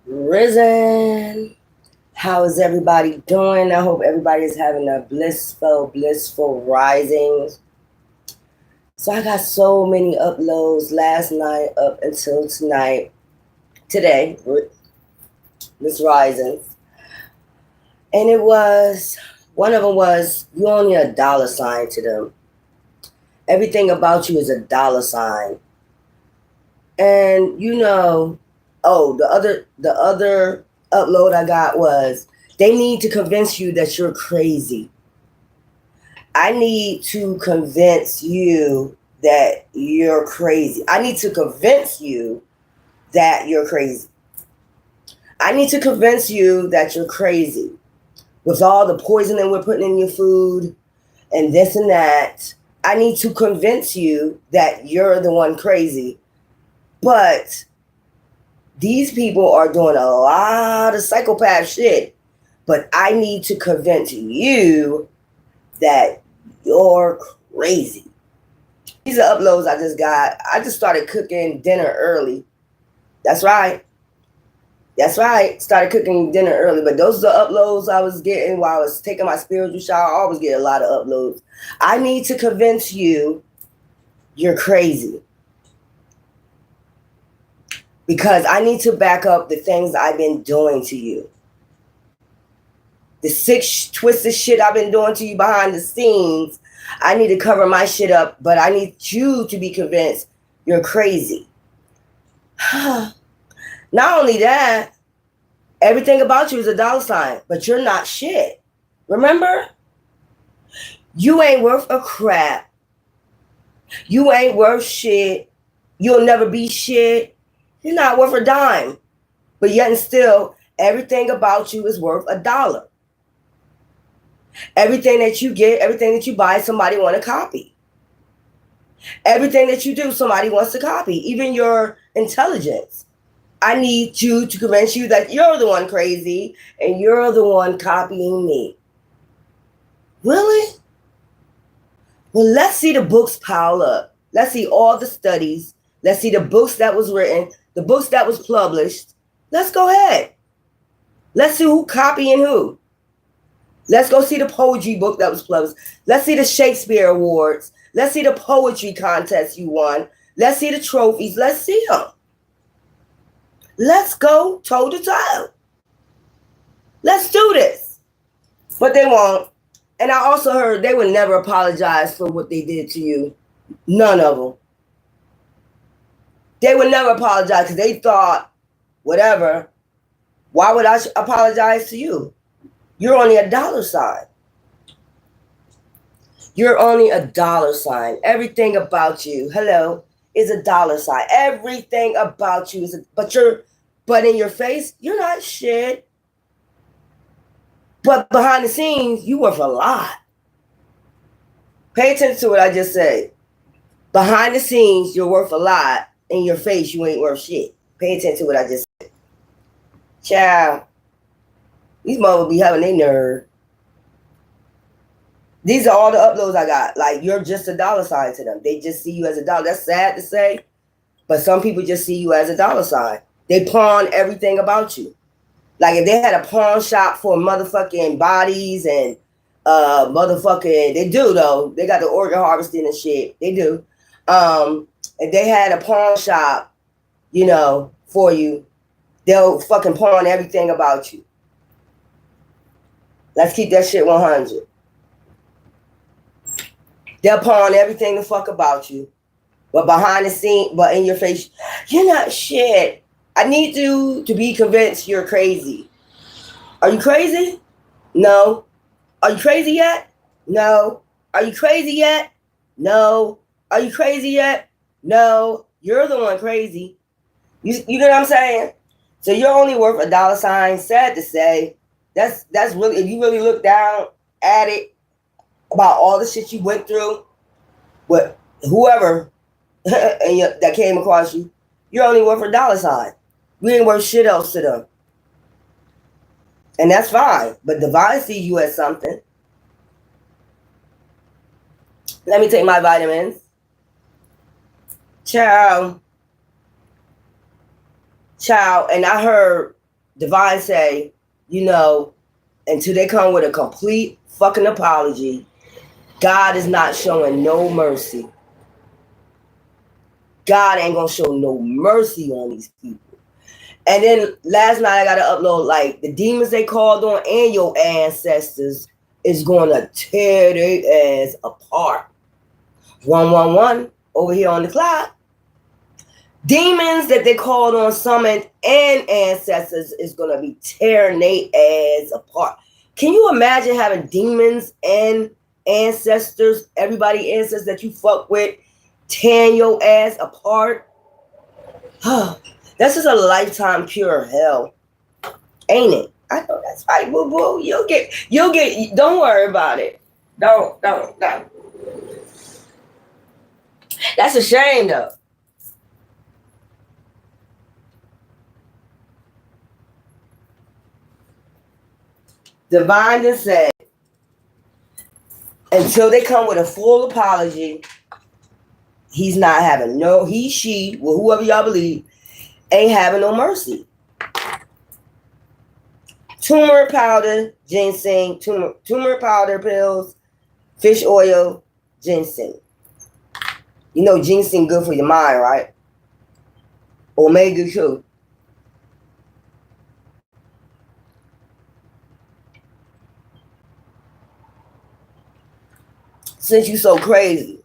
Risen. How is everybody doing? I hope everybody is having a blissful rising. So I got so many uploads last night up until tonight. Today, this rising. And it was, one of them was, you only a dollar sign to them. Everything about you is a dollar sign. And the other upload I got was, they need to convince you that you're crazy. I need to convince you that you're crazy. I need to convince you that you're crazy. I need to convince you that you're crazy. With all the poisoning we're putting in your food and this and that, I need to convince you that you're the one crazy. But these people are doing a lot of psychopath shit. But I need to convince you that you're crazy. These are uploads I just got. I just started cooking dinner early. That's right. That's right. Started cooking dinner early. But those are the uploads I was getting while I was taking my spiritual shower. I always get a lot of uploads. I need to convince you you're crazy. Because I need to back up the things I've been doing to you. The sick, twisted shit I've been doing to you behind the scenes. I need to cover my shit up, but I need you to be convinced you're crazy. Not only that, everything about you is a dollar sign, but you're not shit. Remember? You ain't worth a crap. You ain't worth shit. You'll never be shit. You're not worth a dime. But yet and still, everything about you is worth a dollar. Everything that you get, everything that you buy, somebody want to copy. Everything that you do, somebody wants to copy. Even your intelligence. I need you to convince you that you're the one crazy and you're the one copying me. Really? Well, let's see the books pile up. Let's see all the studies. Let's see the books that was written, the books that was published. Let's go ahead. Let's see who copying who. Let's go see the poetry book that was published. Let's see the Shakespeare Awards. Let's see the poetry contest you won. Let's see the trophies. Let's see them. Let's go toe to toe. Let's do this. But they won't. And I also heard they would never apologize for what they did to you. None of them. They would never apologize because they thought, whatever, why would I apologize to you? You're only a dollar sign. You're only a dollar sign. Everything about you, hello, is a dollar sign. Everything about you is but in your face, you're not shit. But behind the scenes, you worth a lot. Pay attention to what I just said. Behind the scenes, you're worth a lot. In your face, you ain't worth shit. Pay attention to what I just said. Child. These motherfuckers be having their nerve. These are all the uploads I got. Like, you're just a dollar sign to them. They just see you as a dollar. That's sad to say, but some people just see you as a dollar sign. They pawn everything about you. Like, if they had a pawn shop for motherfucking bodies and motherfucking, they do though. They got the organ harvesting and shit. They do. If they had a pawn shop, for you, they'll fucking pawn everything about you. Let's keep that shit 100. They'll pawn everything the fuck about you. But behind the scene, but in your face, you're not shit. I need you to be convinced you're crazy. Are you crazy? No. Are you crazy yet? No. Are you crazy yet? No. Are you crazy yet? No. You're the one crazy. You know what I'm saying? So you're only worth a dollar sign. Sad to say. That's really, if you really look down at it, about all the shit you went through with whoever that came across you, you're only worth a dollar sign. You ain't worth shit else to them. And that's fine. But divine sees you as something. Let me take my vitamins. Ciao. Ciao. And I heard Divine say, you know, until they come with a complete fucking apology, God is not showing no mercy. God ain't gonna show no mercy on these people. And then last night I gotta upload like the demons they called on and your ancestors is gonna tear their ass apart. 111 over here on the clock. Demons that they called on, summoned, and ancestors is gonna be tearing their ass apart. Can you imagine having demons and ancestors, everybody ancestors that you fuck with, tearing your ass apart? That's just a lifetime pure hell, ain't it? I know that's right, boo boo. You'll get. Don't worry about it. Don't. That's a shame though. Divine just said, until they come with a full apology, he's not having no, he, she, well, whoever y'all believe, ain't having no mercy. Turmeric powder, ginseng, turmeric powder pills, fish oil, ginseng. You know ginseng good for your mind, right? Omega 2. Since you so crazy.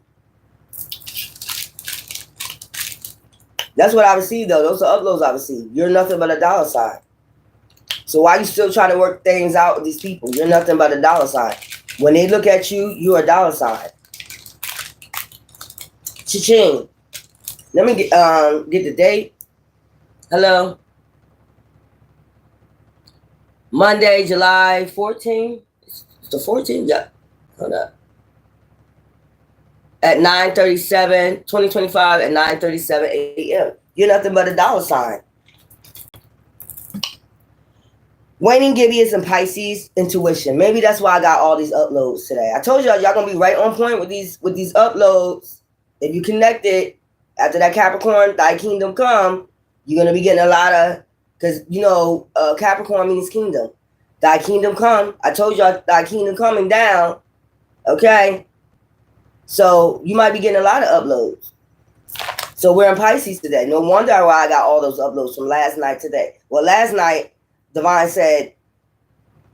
That's what I received though. Those are uploads I received. You're nothing but a dollar sign. So why you still trying to work things out with these people? You're nothing but a dollar sign. When they look at you, you're a dollar sign. Cha-ching. Let me get the date. Hello. Monday, July 14th. It's the 14th? Yeah. Hold up. At 9:37, 2025 at 9:37 a.m. You're nothing but a dollar sign. Waning Gibeons and Pisces intuition. Maybe that's why I got all these uploads today. I told y'all gonna be right on point with these uploads. If you connect it after that Capricorn, thy kingdom come, you're gonna be getting a lot of, because you know Capricorn means kingdom. Thy kingdom come. I told y'all thy kingdom coming down. Okay. So you might be getting a lot of uploads. So we're in Pisces today. No wonder why I got all those uploads from last night today. Well, last night Divine said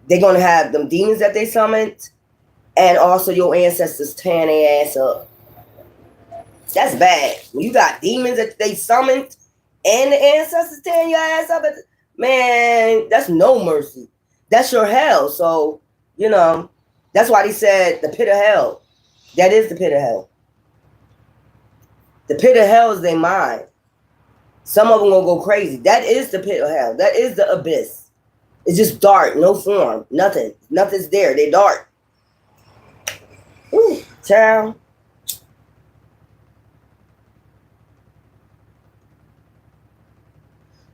they're going to have them demons that they summoned and also your ancestors tearing their ass up. That's bad. When you got demons that they summoned and the ancestors tearing your ass up, man, that's no mercy. That's your hell. So, you know, that's why they said the pit of hell. That is the pit of hell. The pit of hell is their mind. Some of them will go crazy. That is the pit of hell. That is the abyss. It's just dark, no form, nothing. Nothing's there. They're dark. Ooh, child.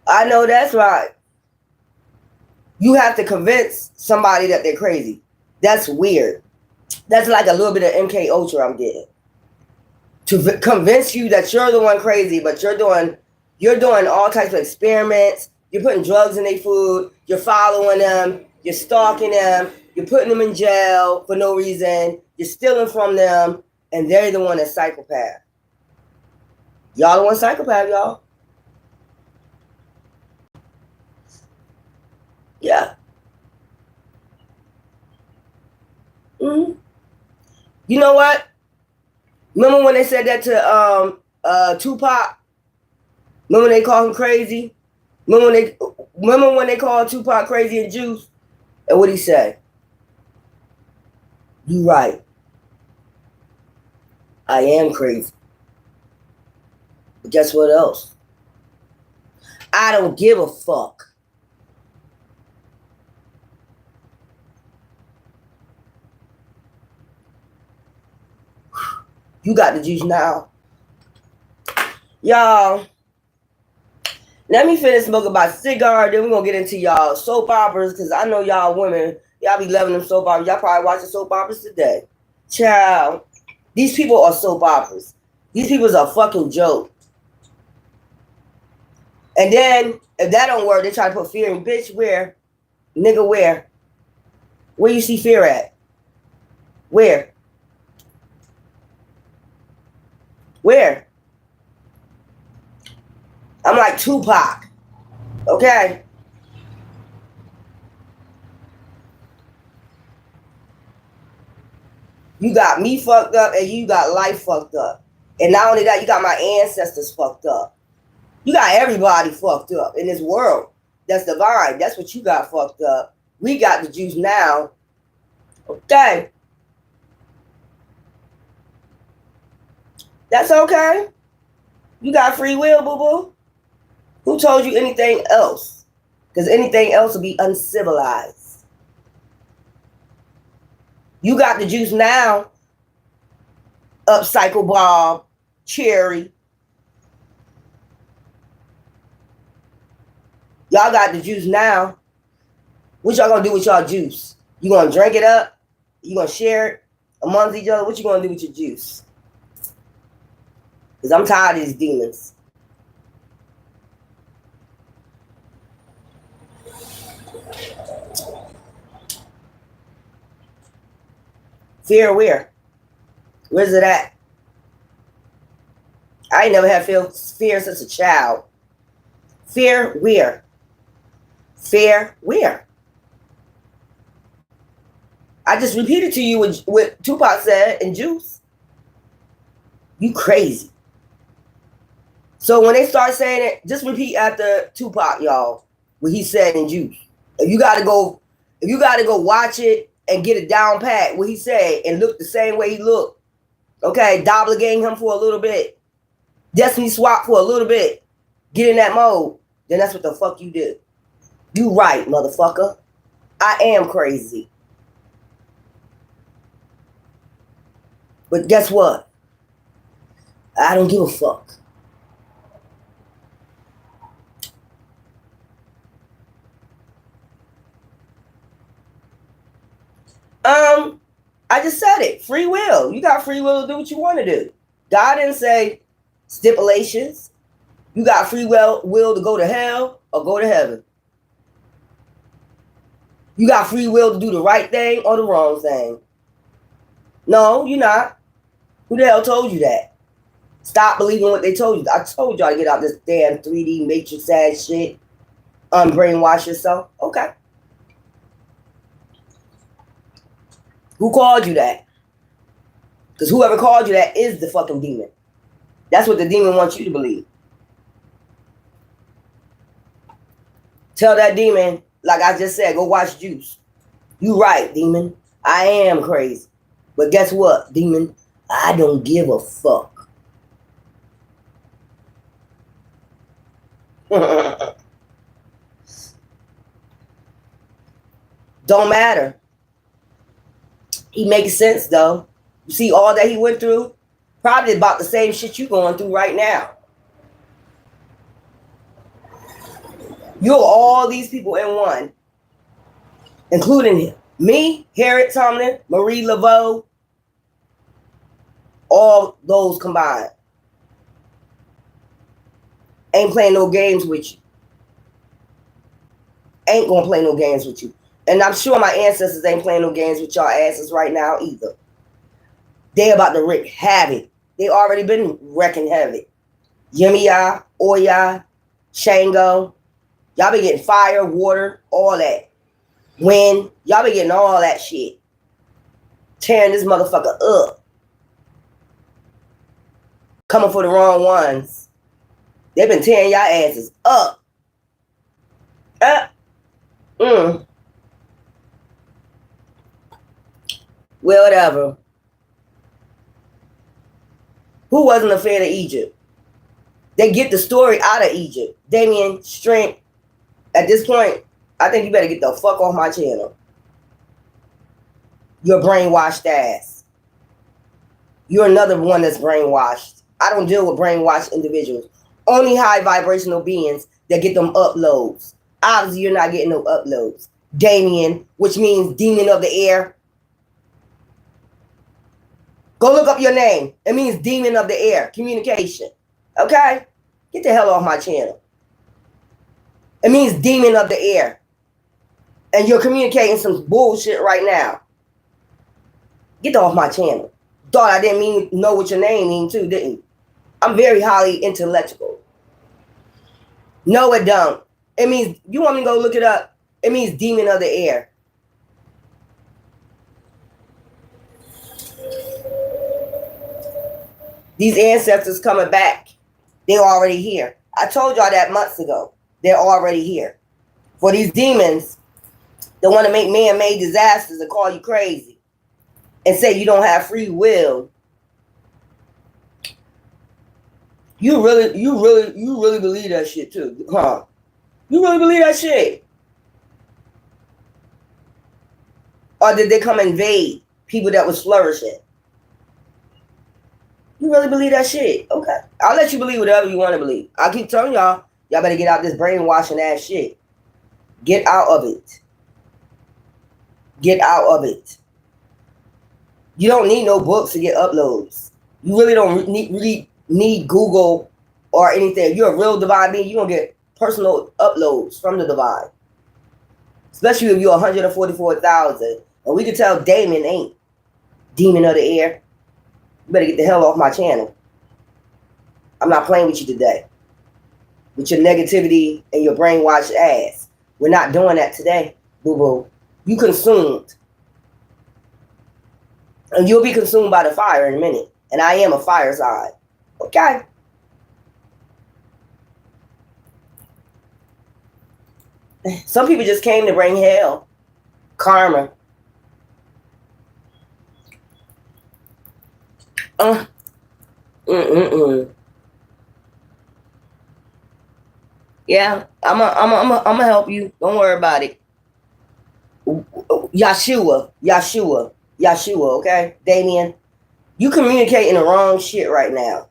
I know that's right. You have to convince somebody that they're crazy. That's weird. That's like a little bit of MK Ultra I'm getting. To convince you that you're the one crazy, but you're doing all types of experiments. You're putting drugs in their food. You're following them. You're stalking them. You're putting them in jail for no reason. You're stealing from them. And they're the one that's psychopath. Y'all the one psychopath, y'all. Yeah. Mm-hmm. You know what? Remember when they said that to Tupac? Remember when they called him crazy? Remember when they called Tupac crazy and Juice? And what he said? You right. I am crazy. But guess what else? I don't give a fuck. You got the juice now. Y'all, let me finish smoking my cigar, then we're going to get into y'all soap operas, because I know y'all women, y'all be loving them soap operas. Y'all probably watching soap operas today. Child, these people are soap operas. These people are a fucking joke. And then if that don't work, they try to put fear in. Bitch, where? Nigga, where? Where you see fear at? Where? Where? I'm like Tupac. Okay? You got me fucked up and you got life fucked up. And not only that, you got my ancestors fucked up. You got everybody fucked up in this world. That's divine. That's what you got fucked up. We got the juice now. Okay. That's okay. You got free will, boo-boo. Who told you anything else? Because anything else will be uncivilized. You got the juice now. Upcycle Bob, Cherry. Y'all got the juice now. What y'all gonna do with y'all juice? You gonna drink it up? You gonna share it amongst each other? What you gonna do with your juice? Because I'm tired of these demons. Fear where? Where's it at? I ain't never had fear since a child. Fear where? Fear where? I just repeated to you what Tupac said in Juice. You crazy. So when they start saying it, just repeat after Tupac, y'all, what he said in Juice. If you gotta go watch it and get it down pat, what he said, and look the same way he looked. Okay, doppelgang him for a little bit. Destiny swap for a little bit. Get in that mode. Then that's what the fuck you do. You right, motherfucker. I am crazy. But guess what? I don't give a fuck. I just said it. Free will. You got free will to do what you want to do. God didn't say stipulations. You got free will to go to hell or go to heaven. You got free will to do the right thing or the wrong thing. No, you're not. Who the hell told you that? Stop believing what they told you. I told y'all to get out this damn 3D matrix ass shit. Unbrainwash yourself. Okay. Who called you that? Because whoever called you that is the fucking demon. That's what the demon wants you to believe. Tell that demon, like I just said, go watch Juice. You right, demon. I am crazy. But guess what, demon? I don't give a fuck. Don't matter. He makes sense though. You see all that he went through? Probably about the same shit you going through right now. You're all these people in one. Including me, Harriet Tubman, Marie Laveau. All those combined. Ain't playing no games with you. Ain't gonna play no games with you. And I'm sure my ancestors ain't playing no games with y'all asses right now either. They about to wreak havoc. They already been wrecking havoc. Yemiya, Oya, Shango. Y'all been getting fire, water, all that. Wind. Y'all been getting all that shit. Tearing this motherfucker up. Coming for the wrong ones. They've been tearing y'all asses up. Well, whatever. Who wasn't a fan of Egypt? They get the story out of Egypt. Damien, Strength. At this point, I think you better get the fuck off my channel. You're brainwashed ass. You're another one that's brainwashed. I don't deal with brainwashed individuals. Only high vibrational beings that get them uploads. Obviously, you're not getting no uploads. Damien, which means demon of the air. Go look up your name. It means demon of the air. Communication. Okay? Get the hell off my channel. It means demon of the air. And you're communicating some bullshit right now. Get off my channel. Thought I didn't know what your name means too, didn't you? I'm very highly intellectual. No, it don't. It means, you want me to go look it up? It means demon of the air. These ancestors coming back. They're already here. I told y'all that months ago. They're already here. For these demons that want to make man-made disasters and call you crazy and say you don't have free will. You really believe that shit too, huh? You really believe that shit? Or did they come invade people that was flourishing? You really believe that shit? Okay. I'll let you believe whatever you want to believe. I'll keep telling y'all better get out this brainwashing ass shit. Get out of it. Get out of it. You don't need no books to get uploads. You really don't need Google or anything. If you're a real divine being, you're going to get personal uploads from the divine. Especially if you're 144,000. And we can tell Damon ain't demon of the air. You better get the hell off my channel. I'm not playing with you today. With your negativity and your brainwashed ass. We're not doing that today, boo-boo. You consumed. And you'll be consumed by the fire in a minute. And I am a fire sign. Okay? Some people just came to bring hell. Karma. Yeah, I'm help you. Don't worry about it. Yeshua, okay? Damien, you communicating the wrong shit right now.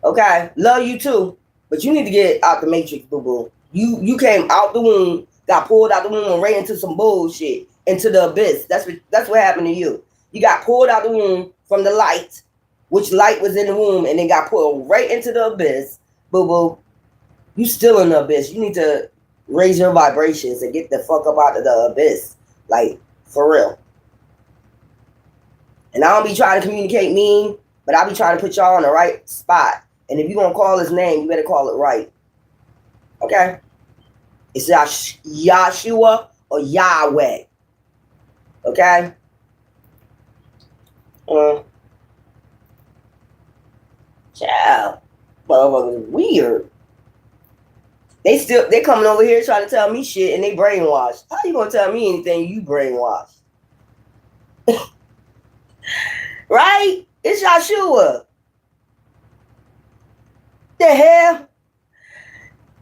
Okay? Love you too, but you need to get out the matrix, boo-boo. You came out the womb, got pulled out the womb and ran into some bullshit, into the abyss. That's what happened to you. You got pulled out the womb from the light, which light was in the womb, and then got pulled right into the abyss, boo-boo. You still in the abyss. You need to raise your vibrations and get the fuck up out of the abyss. Like, for real. And I don't be trying to communicate mean, but I be trying to put y'all on the right spot. And if you're going to call his name, you better call it right. Okay? It's Yeshua or Yahweh. Okay? Child. Motherfuckers weird. They coming over here trying to tell me shit and they brainwashed. How you gonna tell me anything you brainwashed? Right? It's Yeshua. The hell?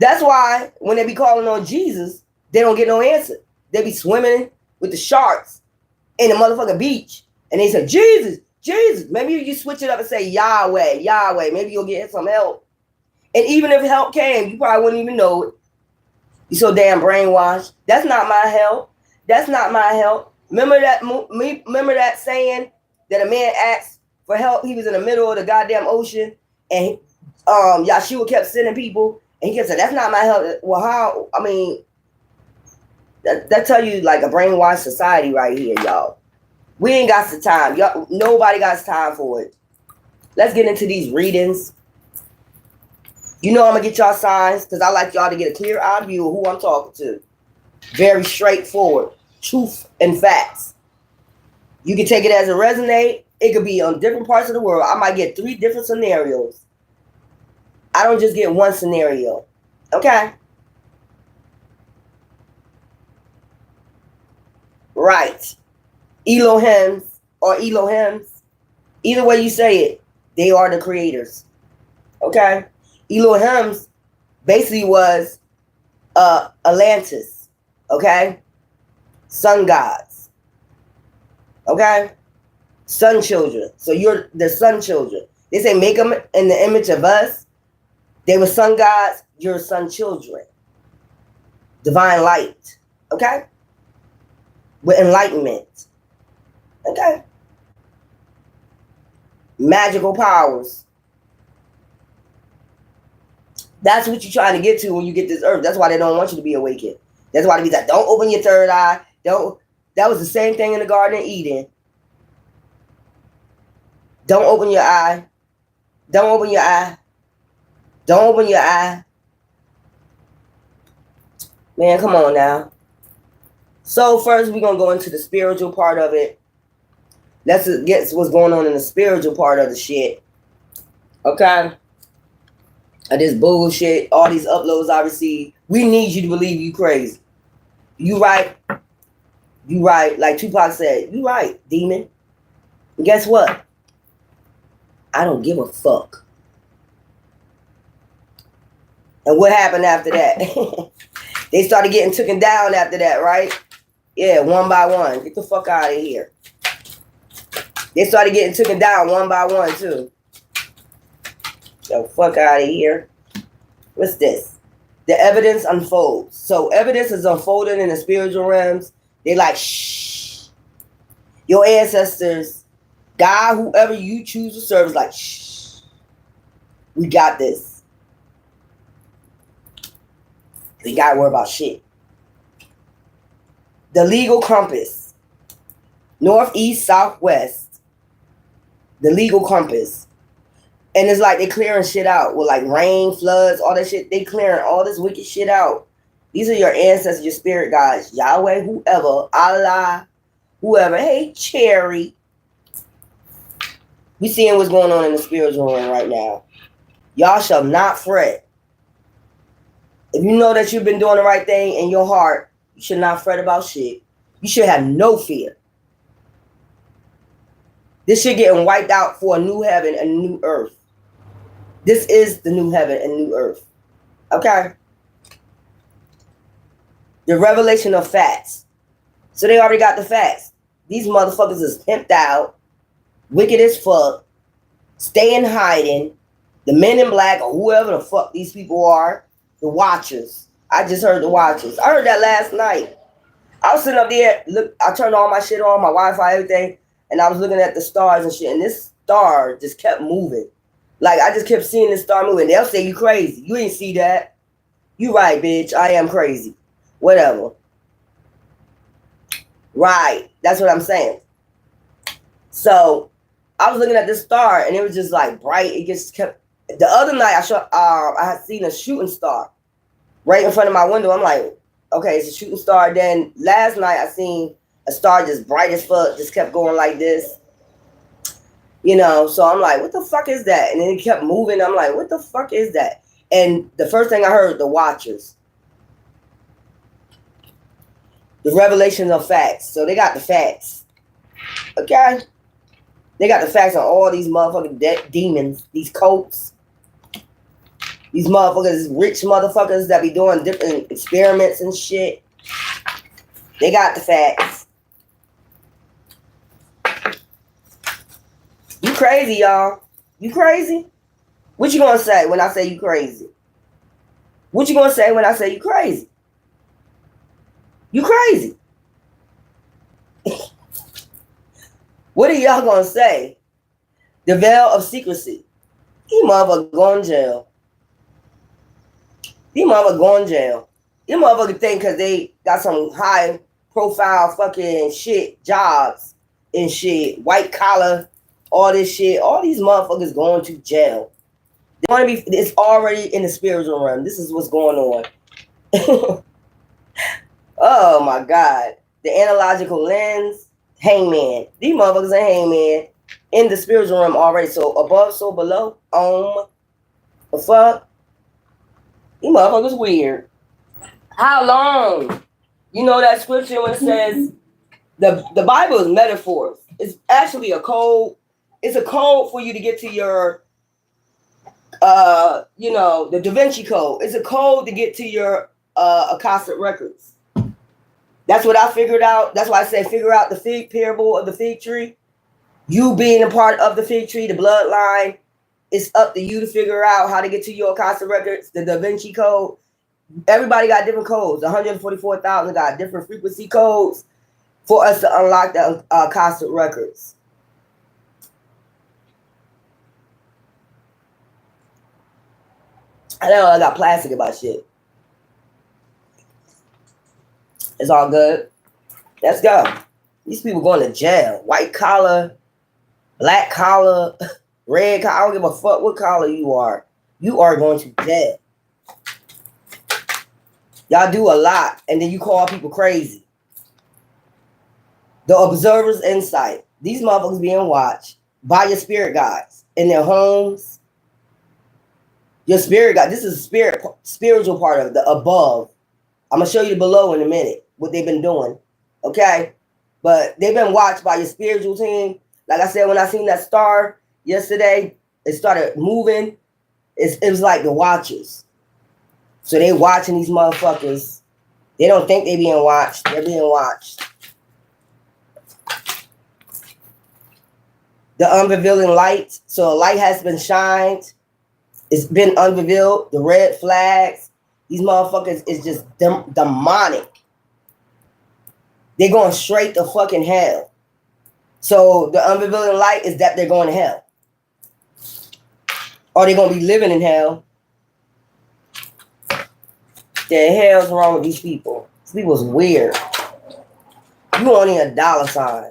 That's why when they be calling on Jesus, they don't get no answer. They be swimming with the sharks in the motherfucking beach. And they say, Jesus, Jesus. Maybe you switch it up and say Yahweh, Yahweh. Maybe you'll get some help. And even if help came, you probably wouldn't even know it. You're so damn brainwashed. That's not my help. That's not my help. Remember that saying that a man asked for help? He was in the middle of the goddamn ocean, and Yeshua kept sending people, and he kept saying, "That's not my help." Well, how? I mean, that tell you like a brainwashed society right here, y'all. We ain't got the time. Y'all, nobody got time for it. Let's get into these readings. You know I'm going to get y'all signs because I like y'all to get a clear-eyed view of who I'm talking to. Very straightforward. Truth and facts. You can take it as a resonate. It could be on different parts of the world. I might get 3 different scenarios. I don't just get one scenario. Okay? Right. Elohims or Elohims. Either way you say it, they are the creators. Okay? Elohims basically was Atlantis, okay? Sun gods, okay? Sun children. So you're the sun children. They say make them in the image of us. They were sun gods. You're sun children. Divine light, okay? With enlightenment, okay? Magical powers. That's what you're trying to get to when you get this earth. That's why they don't want you to be awakened. That's why they be like, don't open your third eye. Don't. That was the same thing in the Garden of Eden. Don't open your eye. Don't open your eye. Don't open your eye. Man, come on now. So first we're going to go into the spiritual part of it. Let's get what's going on in the spiritual part of the shit. Okay? This bullshit, all these uploads I receive. We need you to believe you crazy. You right. You right. Like Tupac said, you right, demon. And guess what? I don't give a fuck. And what happened after that? They started getting taken down after that, right? Yeah, one by one. Get the fuck out of here. They started getting taken down one by one, too. Yo, fuck out of here. What's this? The evidence unfolds. So evidence is unfolding in the spiritual realms. They like, shh. Your ancestors, God, whoever you choose to serve, is like, shh. We got this. We got to worry about shit. The legal compass. North, east, south, west. The legal compass. And it's like they clearing shit out with like rain, floods, all that shit. They clearing all this wicked shit out. These are your ancestors, your spirit guides. Yahweh, whoever, Allah, whoever. Hey, Cherry. We seeing what's going on in the spiritual realm right now. Y'all shall not fret. If you know that you've been doing the right thing in your heart, you should not fret about shit. You should have no fear. This shit getting wiped out for a new heaven and a new earth. This is the new heaven and new earth. Okay? The revelation of facts. So they already got the facts. These motherfuckers is pimped out, wicked as fuck, stay in hiding. The men in black or whoever the fuck these people are, the watchers. I just heard the watchers. I heard that last night. I was sitting up there, look, I turned all my shit on, my Wi-Fi, everything, and I was looking at the stars and shit, and this star just kept moving. Like, I just kept seeing this star moving. They'll say you crazy. You ain't see that. You right, bitch. I am crazy. Whatever. Right. That's what I'm saying. So, I was looking at this star, and it was just, like, bright. It just kept... The other night, I had seen a shooting star right in front of my window. I'm like, okay, it's a shooting star. Then last night, I seen a star just bright as fuck, just kept going like this. You know, so I'm like, what the fuck is that? And then it kept moving. I'm like, what the fuck is that? And the first thing I heard, the watchers. The revelation of facts. So they got the facts. Okay? They got the facts on all these motherfucking demons, these cults. These motherfuckers, rich motherfuckers that be doing different experiments and shit. They got the facts. You crazy, y'all. You crazy? What you gonna say when I say you crazy? What you gonna say when I say you crazy? You crazy. What are y'all gonna say? The veil of secrecy. These motherfuckers going to jail. These motherfuckers going to jail. These motherfuckers think because they got some high profile fucking shit, jobs and shit, white collar, all this shit. All these motherfuckers going to jail. They want to be. It's already in the spiritual realm. This is what's going on. Oh my God. The analogical lens, hangman. These motherfuckers are hangman in the spiritual realm already. So above, so below. The fuck? These motherfuckers weird. How long? You know that scripture when it says the Bible is metaphors. It's actually a code. It's a code for you to get to your the Da Vinci Code. It's a code to get to your Akashic records. That's what I figured out. That's why I say figure out the fig parable of the fig tree. You being a part of the fig tree, the bloodline, it's up to you to figure out how to get to your Akashic records, the Da Vinci Code. Everybody got different codes. 144,000 got different frequency codes for us to unlock the Akashic records. I know I got plastic about shit. It's all good. Let's go. These people going to jail. White collar, black collar, red collar. I don't give a fuck what collar you are. You are going to jail. Y'all do a lot, and then you call people crazy. The observer's insight. These motherfuckers being watched by your spirit guides in their homes. Your spirit guide. This is a spiritual part of it, the above. I'm gonna show you the below in a minute, what they've been doing. Okay? But they've been watched by your spiritual team. Like I said, when I seen that star yesterday, it started moving. It was like the watchers. So they watching these motherfuckers. They don't think they being watched. They're being watched. The unrevealing light. So a light has been shined. It's been unrevealed. The red flags. These motherfuckers is just demonic. They're going straight to fucking hell. So the unrevealing light is that they're going to hell. Or they're going to be living in hell. The hell's wrong with these people? These people's weird. You only a dollar sign.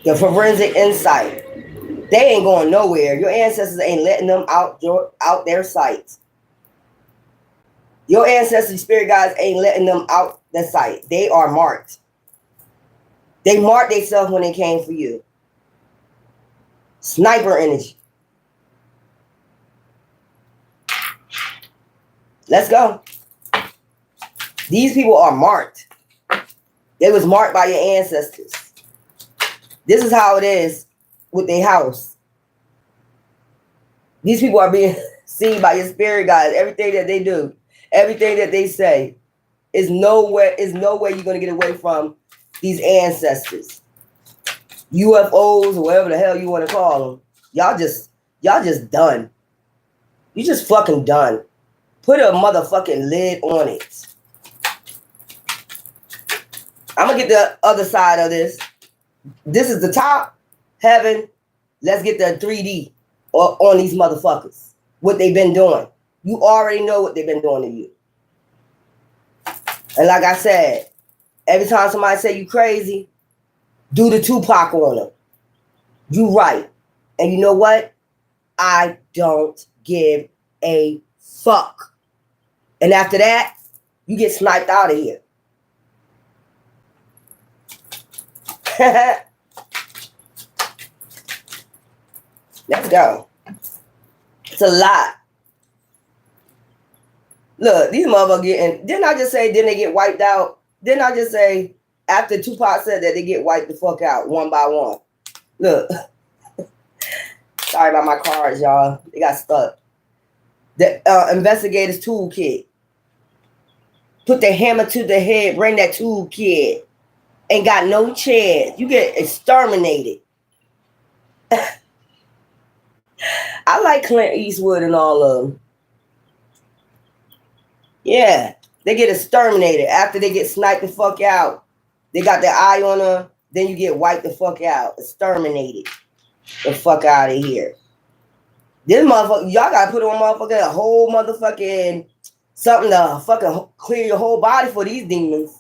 The forensic insight. They ain't going nowhere. Your ancestors ain't letting them out their sight. Your ancestors, spirit guides, ain't letting them out their sight. They are marked. They marked themselves when they came for you. Sniper energy. Let's go. These people are marked. They was marked by your ancestors. This is how it is with their house. These people are being seen by your spirit guides. Everything that they do, everything that they say, is no way you're gonna get away from these ancestors. UFOs or whatever the hell you want to call them. Y'all just done. You just fucking done. Put a motherfucking lid on it. I'm gonna get the other side of this. This is the top, heaven. Let's get the 3D on these motherfuckers. What they've been doing. You already know what they've been doing to you. And like I said, every time somebody say you crazy, do the Tupac on them. You right. And you know what? I don't give a fuck. And after that, you get sniped out of here. Let's go. It's a lot. Look, these motherfuckers getting, didn't I just say, didn't they get wiped out? Didn't I just say, after Tupac said that, they get wiped the fuck out one by one? Look. Sorry about my cards, y'all. They got stuck. The investigator's toolkit. Put the hammer to the head, bring that toolkit. Ain't got no chance. You get exterminated. I like Clint Eastwood and all of them. Yeah, they get exterminated after they get sniped the fuck out. They got their eye on them, then you get wiped the fuck out. Exterminated. The fuck out of here. This motherfucker, y'all gotta put on motherfucking a whole motherfucking something to fucking clear your whole body for these demons.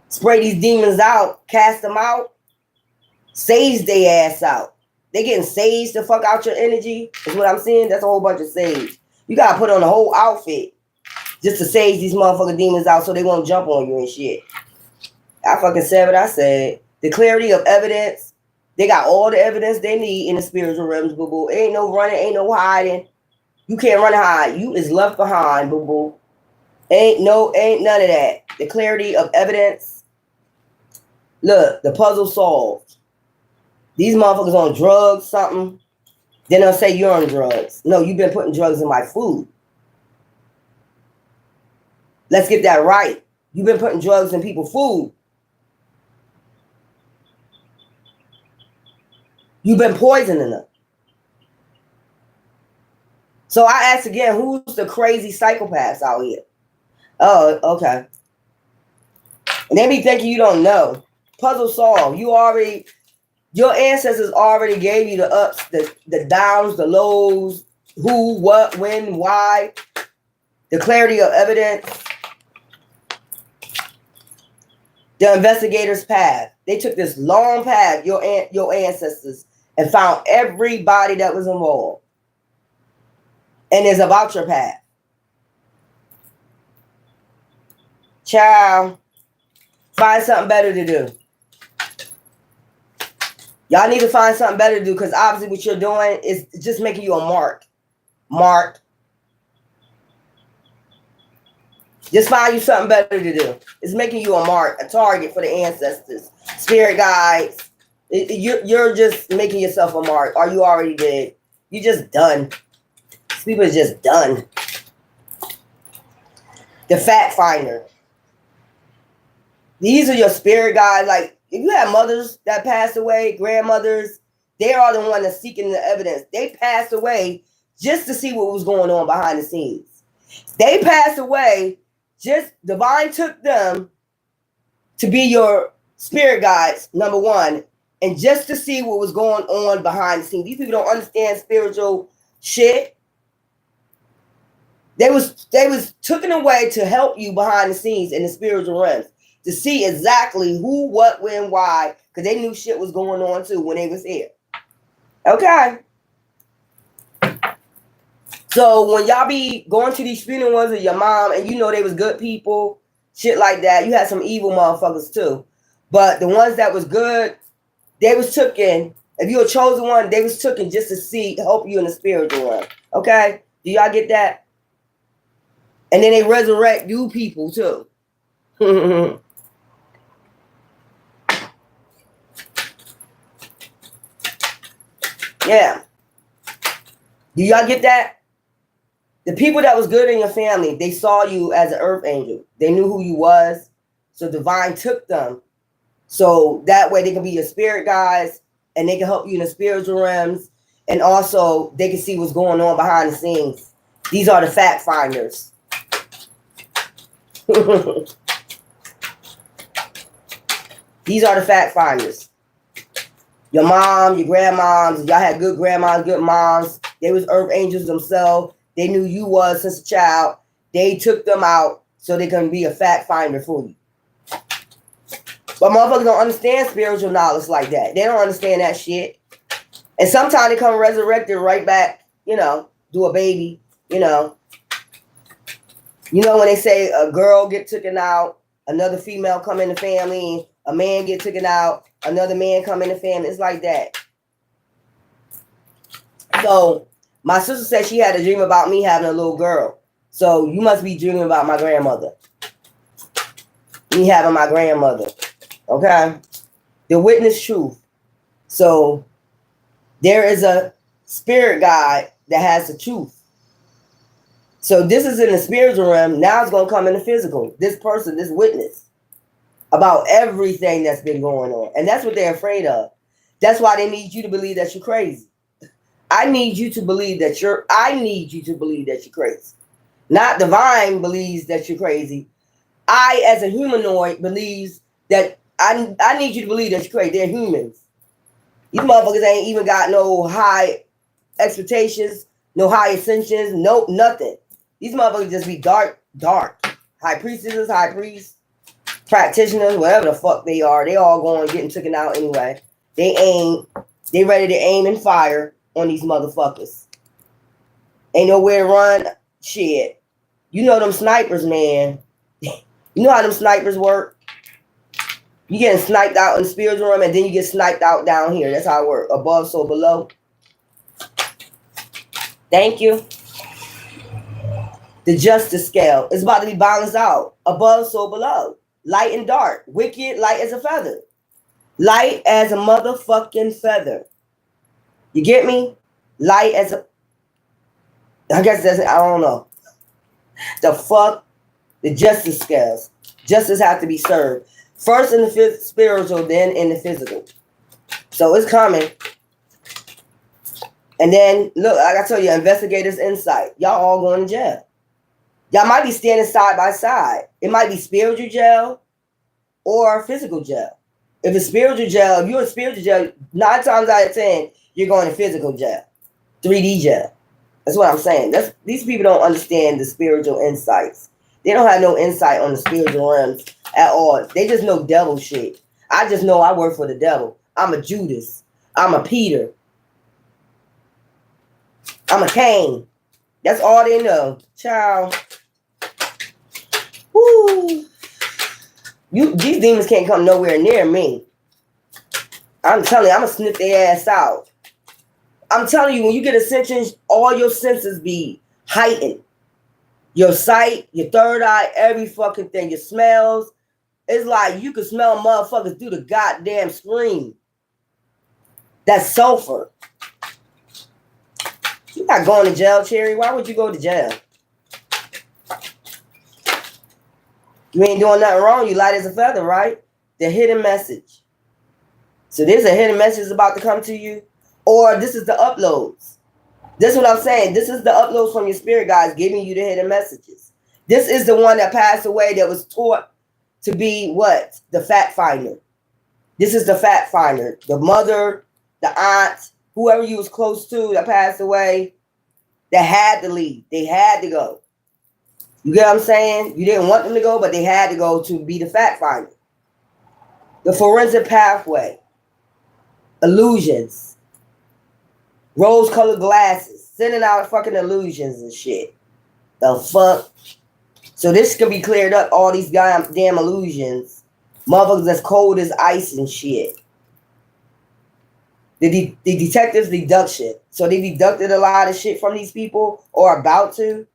Spray these demons out, cast them out, sage their ass out. They getting saged to fuck out your energy. Is what I'm saying. That's a whole bunch of sage. You gotta put on a whole outfit just to sage these motherfucking demons out so they won't jump on you and shit. I fucking said what I said. The clarity of evidence. They got all the evidence they need in the spiritual realms, boo boo. Ain't no running, ain't no hiding. You can't run and hide. You is left behind, boo boo. Ain't none of that. The clarity of evidence. Look, the puzzle solved. These motherfuckers on drugs, something. Then they'll say you're on drugs. No, you've been putting drugs in my food. Let's get that right. You've been putting drugs in people's food. You've been poisoning them. So I ask again, who's the crazy psychopaths out here? Oh, okay. And they be thinking you don't know. puzzle solved. Your ancestors already gave you the ups, the downs, the lows, who, what, when, why, the clarity of evidence, the investigator's path. They took this long path, your ancestors, and found everybody that was involved. And it's about your path. Child, find something better to do. Y'all need to find something better to do, because obviously what you're doing is just making you a mark. Just find you something better to do. It's making you a mark, a target for the ancestors, spirit guides. You're just making yourself a mark. Or you already did. You just done. These people are just done. The fact finder. These are your spirit guides. Like, if you have mothers that passed away, grandmothers, they are the one that's seeking the evidence. They passed away just to see what was going on behind the scenes. They passed away, just divine took them to be your spirit guides, number one, and just to see what was going on behind the scenes. These people don't understand spiritual shit. They was taken away to help you behind the scenes in the spiritual realms, to see exactly who, what, when, why, because they knew shit was going on too when they was here. Okay. So when y'all be going to these funerals of your mom, and you know they was good people, shit like that, you had some evil motherfuckers too. But the ones that was good, they was taken. If you were chosen one, they was taken just to help you in the spiritual realm. Okay? Do y'all get that? And then they resurrect you people too. Yeah. Do y'all get that? The people that was good in your family, they saw you as an earth angel. They knew who you was. So divine took them. So that way they can be your spirit guides, and they can help you in the spiritual realms. And also they can see what's going on behind the scenes. These are the fact finders. These are the fact finders. Your mom, your grandmoms, y'all had good grandmas, good moms. They was earth angels themselves. They knew you was since a child. They took them out so they can be a fact finder for you. But motherfuckers don't understand spiritual knowledge like that. They don't understand that shit. And sometimes they come resurrected right back, do a baby, You know when they say a girl get taken out, another female come in the family, a man get taken out, another man come in the family. It's like that. So my sister said she had a dream about me having a little girl. So you must be dreaming about my grandmother. Me having my grandmother. Okay? The witness truth. So there is a spirit guide that has the truth. So this is in the spiritual realm. Now it's going to come in the physical. This person, this witness, about everything that's been going on. And that's what they're afraid of. That's why they need you to believe that you're crazy. I need you to believe that you're crazy. Not divine believes that you're crazy. I, as a humanoid, believes that I need you to believe that you're crazy. They're humans. These motherfuckers ain't even got no high expectations, no high ascensions, no nothing. These motherfuckers just be dark. High priestesses, high priests, practitioners, whatever the fuck they are. They all going getting taken out anyway. They ready to aim and fire on these motherfuckers. Ain't nowhere to run. Shit. You know them snipers, man. You know how them snipers work? You getting sniped out in the spiritual realm, and then you get sniped out down here. That's how it works. Above, so below. Thank you. The justice scale is about to be balanced out. Above, so below. Light and dark. Wicked, light as a feather. Light as a motherfucking feather. You get me? Light as a... I guess that's... I don't know. The fuck? The justice scales. Justice has to be served. First in the spiritual, then in the physical. So it's coming. And then, look, like I told you, investigators' insight. Y'all all going to jail. Y'all might be standing side by side. It might be spiritual jail or physical jail. If it's spiritual jail, if you're in spiritual jail, 9 times out of 10, you're going to physical jail, 3D jail. That's what I'm saying. These people don't understand the spiritual insights. They don't have no insight on the spiritual realms at all. They just know devil shit. I just know I work for the devil. I'm a Judas. I'm a Peter. I'm a Cain. That's all they know. Child. Woo. These demons can't come nowhere near me. I'm telling you, I'm going to sniff their ass out. I'm telling you, when you get ascension, all your senses be heightened. Your sight, your third eye, every fucking thing. Your smells. It's like you can smell motherfuckers through the goddamn screen. That's sulfur. You're not going to jail, Cherry. Why would you go to jail? You ain't doing nothing wrong. You light as a feather, right? The hidden message. So there's a hidden message about to come to you. Or this is the uploads. This is what I'm saying. This is the uploads from your spirit guides giving you the hidden messages. This is the one that passed away that was taught to be what? The fact finder. This is the fact finder. The mother, the aunt, whoever you was close to that passed away, that had to leave. They had to go. You get what I'm saying? You didn't want them to go, but they had to go to be the fact finder. The forensic pathway. Illusions. Rose-colored glasses. Sending out fucking illusions and shit. The fuck? So this can be cleared up, all these damn illusions. Motherfuckers that's cold as ice and shit. The detectives' deduction. So they deducted a lot of shit from these people, or about to.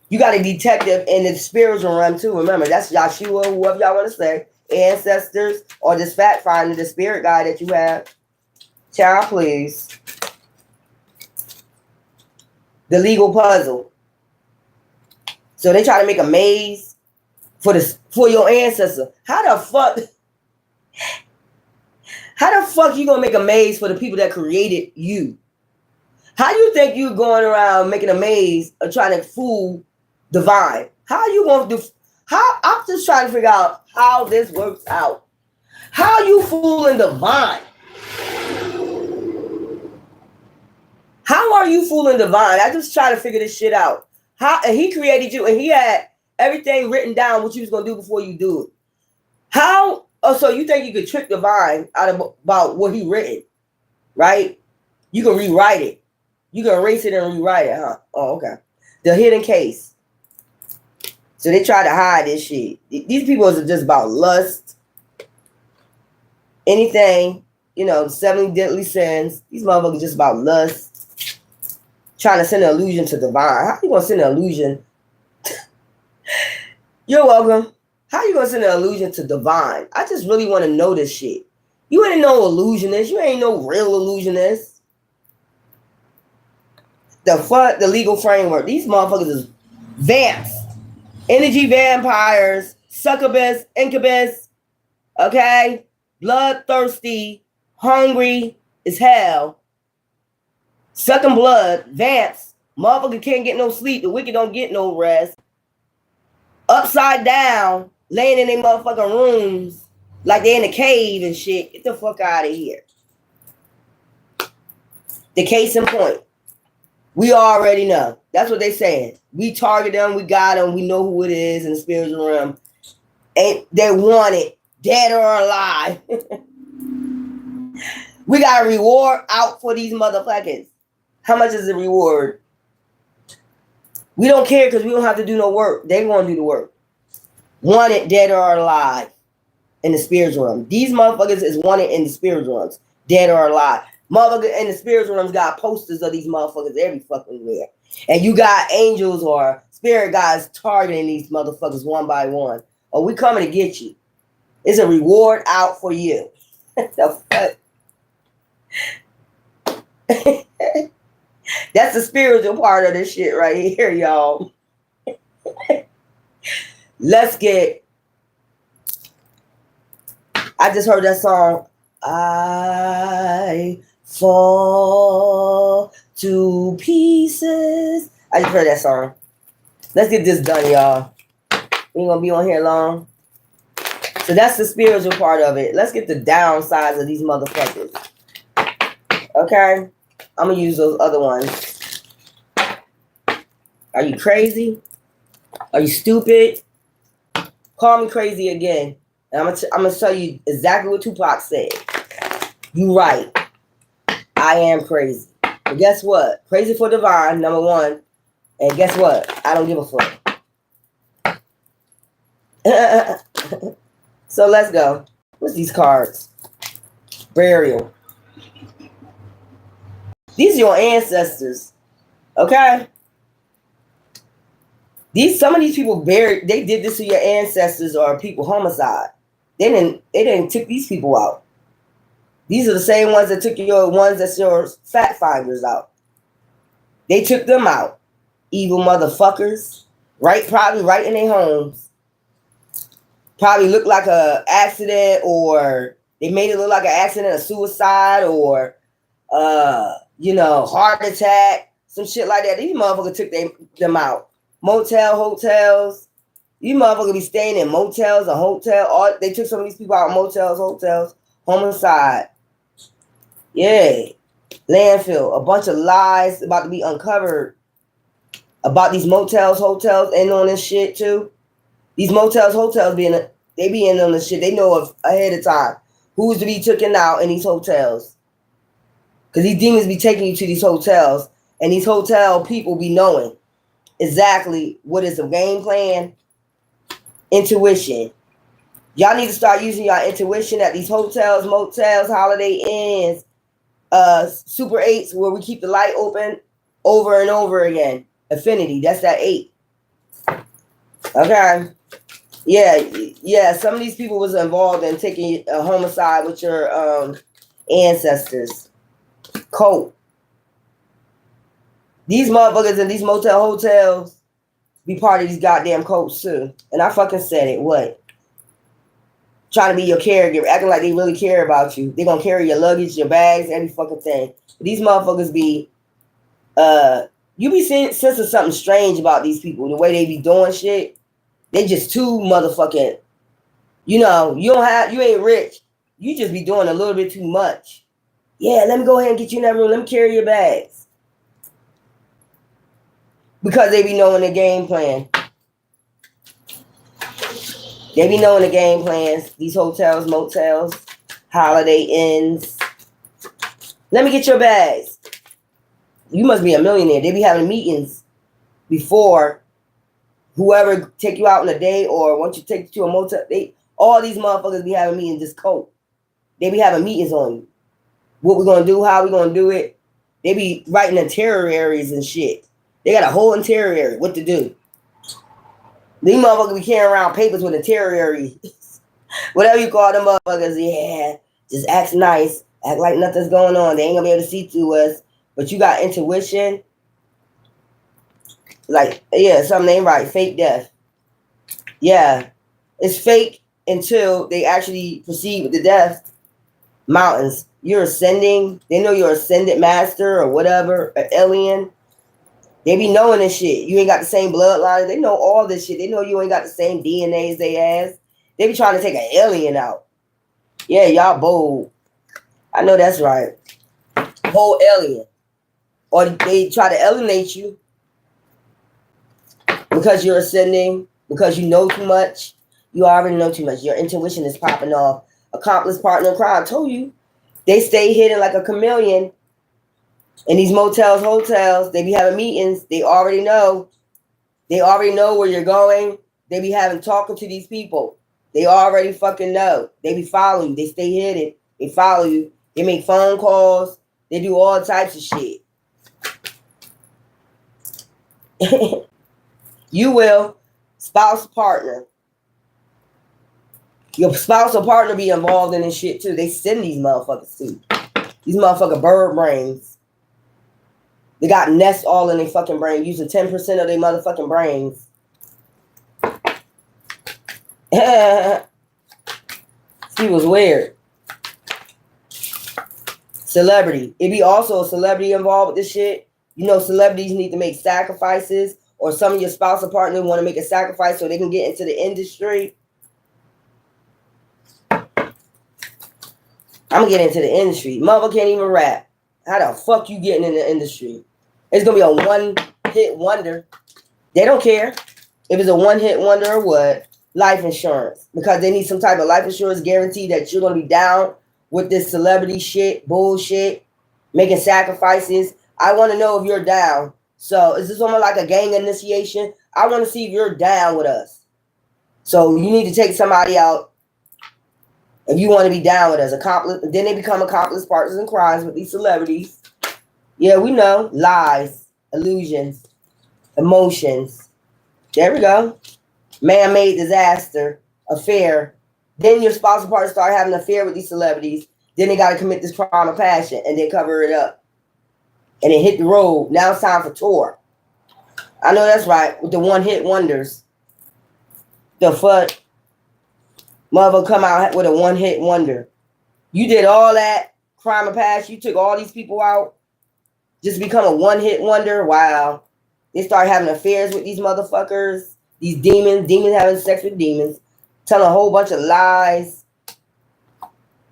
You got a detective in the spiritual realm too. Remember, that's Yeshua, whoever y'all want to say, ancestors, or this fact finder, the spirit guide that you have. Child, please. The legal puzzle. So they try to make a maze for your ancestor. How the fuck you gonna make a maze for the people that created you? How you think you going around making a maze or trying to fool divine? How you gonna do? I'm just trying to figure out how this works out. How you fooling divine? How are you fooling divine? I just try to figure this shit out. And he created you, and he had everything written down what you was gonna do before you do it. How? Oh, so you think you could trick divine about what he written, right? You can rewrite it. You can erase it and rewrite it, huh? Oh, okay. The hidden case. So they try to hide this shit. These people are just about lust. Anything, 70 deadly sins. These motherfuckers just about lust. Trying to send an illusion to divine. How you gonna send an illusion? You're welcome. How you gonna send an illusion to divine? I just really want to know this shit. You ain't no illusionist. You ain't no real illusionist. The legal framework. These motherfuckers is vamps. Energy vampires. Succubus. Incubus. Okay? Bloodthirsty. Hungry as hell. Sucking blood. Vamps. Motherfucker can't get no sleep. The wicked don't get no rest. Upside down. Laying in their motherfucking rooms. Like they in a cave and shit. Get the fuck out of here. The case in point. We already know. That's what they saying. We target them. We got them. We know who it is in the spiritual realm. And they want it. Dead or alive. We got a reward out for these motherfuckers. How much is the reward? We don't care because we don't have to do no work. They want to do the work. Wanted, dead or alive in the spiritual realm. These motherfuckers is wanted in the spiritual realms. Dead or alive. Motherfuckers in the spiritual realms got posters of these motherfuckers every fucking where. And you got angels or spirit guides targeting these motherfuckers one by one. Oh, we coming to get you. It's a reward out for you. The fuck? That's the spiritual part of this shit right here, y'all. Let's get. I just heard that song. I fall to pieces. I just heard that song. Let's get this done, y'all. We ain't gonna be on here long. So that's the spiritual part of it. Let's get the downsides of these motherfuckers. Okay? I'm going to use those other ones. Are you crazy? Are you stupid? Call me crazy again. And I'm going to tell you exactly what Tupac said. You right. I am crazy. But guess what? Crazy for divine, number one. And guess what? I don't give a fuck. So let's go. What's these cards? Burial. These are your ancestors. Okay? Some of these people buried, they did this to your ancestors or people homicide. They didn't take these people out. These are the same ones that took your ones that's your fact finders out. They took them out. Evil motherfuckers. Right, probably right in their homes. Probably looked like an accident, or they made it look like an accident, a suicide, or heart attack, some shit like that. These motherfuckers took them out. Hotels. These motherfuckers be staying in motels, a hotel. They took some of these people out, motels, hotels, homicide. Yeah. Landfill. A bunch of lies about to be uncovered about these motels, hotels, and on this shit too. These motels, hotels they be in on this shit. They know of ahead of time who's to be taken out in these hotels. Because these demons be taking you to these hotels, and these hotel people be knowing exactly what is the game plan. Intuition. Y'all need to start using your intuition at these hotels, motels, Holiday Inns, Super 8s, where we keep the light open over and over again. Affinity, that's that 8. Okay. Yeah. Some of these people was involved in taking a homicide with your ancestors. Cult. These motherfuckers in these motel hotels be part of these goddamn cults too. And I fucking said it. What? Trying to be your caregiver, acting like they really care about you. They gonna carry your luggage, your bags, every fucking thing. These motherfuckers be you be sensing something strange about these people, the way they be doing shit. They just too motherfucking, you ain't rich. You just be doing a little bit too much. Yeah, let me go ahead and get you in that room. Let me carry your bags. Because they be knowing the game plan. They be knowing the game plans. These hotels, motels, Holiday Inns. Let me get your bags. You must be a millionaire. They be having meetings before whoever take you out in a day or once you take you to a motel. All these motherfuckers be having meetings this cold. They be having meetings on you. What we're gonna do, how we gonna do it. They be writing itineraries and shit. They got a whole itinerary, what to do. These motherfuckers be carrying around papers with itineraries. Whatever you call them motherfuckers, yeah. Just act nice. Act like nothing's going on. They ain't gonna be able to see through us. But you got intuition. Like, yeah, something ain't right. Fake death. Yeah. It's fake until they actually proceed with the death. Mountains. You're ascending. They know you're ascended master or whatever. An alien. They be knowing this shit. You ain't got the same bloodline. They know all this shit. They know you ain't got the same DNA as they has. They be trying to take an alien out. Yeah, y'all bold. I know that's right. Whole alien. Or they try to alienate you because you're ascending, because you know too much. You already know too much. Your intuition is popping off. Accomplice, partner in crime. I told you. They stay hidden like a chameleon. In these motels, hotels, they be having meetings. They already know. They already know where you're going. They be talking to these people. They already fucking know. They be following you. They stay hidden. They follow you. They make phone calls. They do all types of shit. You will. Spouse, partner. Your spouse or partner be involved in this shit too. They send these motherfuckers too. These motherfucking bird brains. They got nests all in their fucking brain, using 10% of their motherfucking brains. She was weird. Celebrity. It be also a celebrity involved with this shit. You know, celebrities need to make sacrifices, or some of your spouse or partner want to make a sacrifice so they can get into the industry. I'm gonna get into the industry. Mother can't even rap. How the fuck you getting in the industry? It's gonna be a one-hit wonder. They don't care if it's a one-hit wonder or what. Life insurance, because they need some type of life insurance guarantee that you're gonna be down with this celebrity shit, bullshit, making sacrifices. I want to know if you're down. So is this almost like a gang initiation? I want to see if you're down with us. So you need to take somebody out if you want to be down with us. Accomplice. Then they become accomplice partners in crimes with these celebrities. Yeah, we know. Lies, illusions, emotions. There we go. Man-made disaster, affair. Then your spousal partner start having an affair with these celebrities. Then they got to commit this crime of passion and then cover it up. And it hit the road. Now it's time for tour. I know that's right. With the one-hit wonders. The fuck? Mother come out with a one-hit wonder. You did all that crime of passion. You took all these people out. Just become a one-hit wonder. Wow. They start having affairs with these motherfuckers. These demons having sex with demons, telling a whole bunch of lies,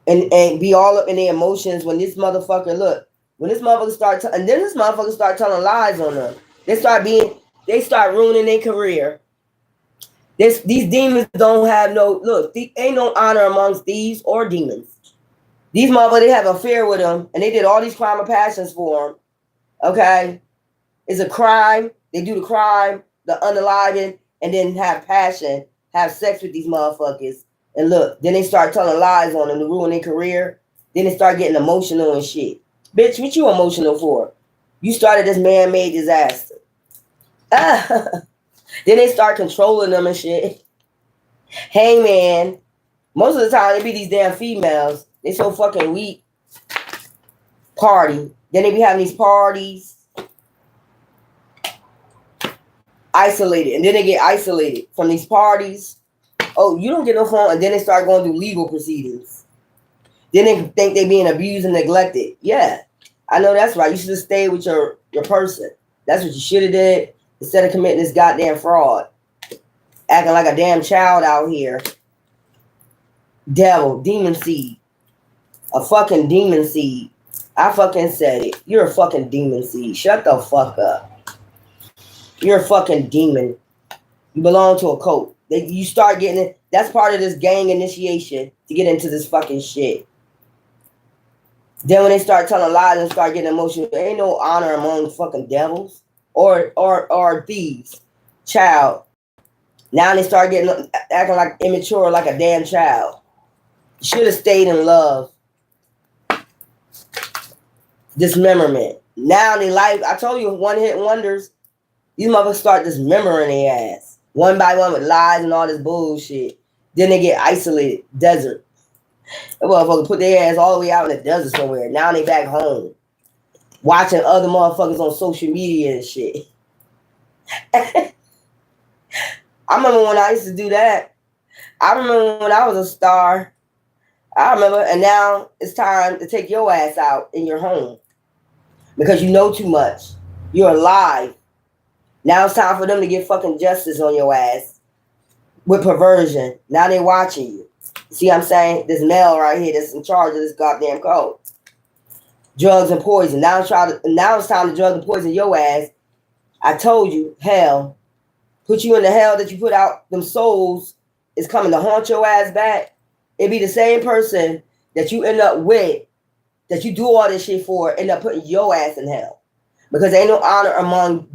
and be all up in their emotions when this motherfucker when this motherfucker start and then this motherfucker start telling lies on them. They start ruining their career. These demons don't have ain't no honor amongst thieves or demons. These motherfuckers, they have an affair with them, and they did all these crime of passions for them. Okay, it's a crime. They do the crime, the unaliving, and then have passion, have sex with these motherfuckers. And then they start telling lies on them to ruin their career. Then they start getting emotional and shit. Bitch, what you emotional for? You started this man-made disaster. Then they start controlling them and shit. Hey, man. Most of the time, they be these damn females. They so fucking weak. Party. Then they be having these parties. Isolated, and then they get isolated from these parties. Oh, you don't get no phone, and then they start going through legal proceedings. Then they think they being abused and neglected. Yeah, I know that's right. You should have stayed with your person. That's what you should have did instead of committing this goddamn fraud, acting like a damn child out here. Devil, demon seed, a fucking demon seed. I fucking said it. You're a fucking demon seed. Shut the fuck up. You're a fucking demon. You belong to a cult. You start getting it. That's part of this gang initiation to get into this fucking shit. Then when they start telling lies and start getting emotional, there ain't no honor among fucking devils or thieves. Child. Now they start acting like immature, like a damn child. You should have stayed in love. Dismemberment. Now they life. I told you, one-hit wonders. These motherfuckers start dismembering their ass. One by one with lies and all this bullshit. Then they get isolated. Desert. That motherfucker put their ass all the way out in the desert somewhere. Now they back home. Watching other motherfuckers on social media and shit. I remember when I used to do that. I remember when I was a star. I remember, and now it's time to take your ass out in your home. Because you know too much. You're alive. Now it's time for them to get fucking justice on your ass with perversion. Now they watching you. See what I'm saying? This male right here that's in charge of this goddamn code. Drugs and poison. Now it's time to drug and poison your ass. I told you, hell. Put you in the hell that you put out. Them souls is coming to haunt your ass back. It be the same person that you end up with, that you do all this shit for, end up putting your ass in hell. Because there ain't no honor among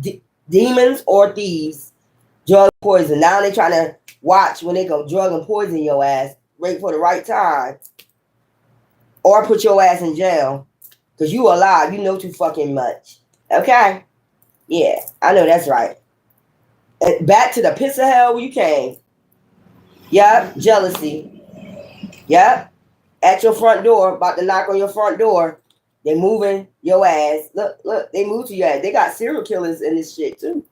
demons or thieves. Drug poison. Now they trying to watch when they go drug and poison your ass. Wait for the right time. Or put your ass in jail. Because you alive. You know too fucking much. Okay? Yeah, I know that's right. And back to the piss of hell where you came. Yep, jealousy. Yep. At your front door, about to knock on your front door. They moving your ass. Look, they move to your ass. They got serial killers in this shit too.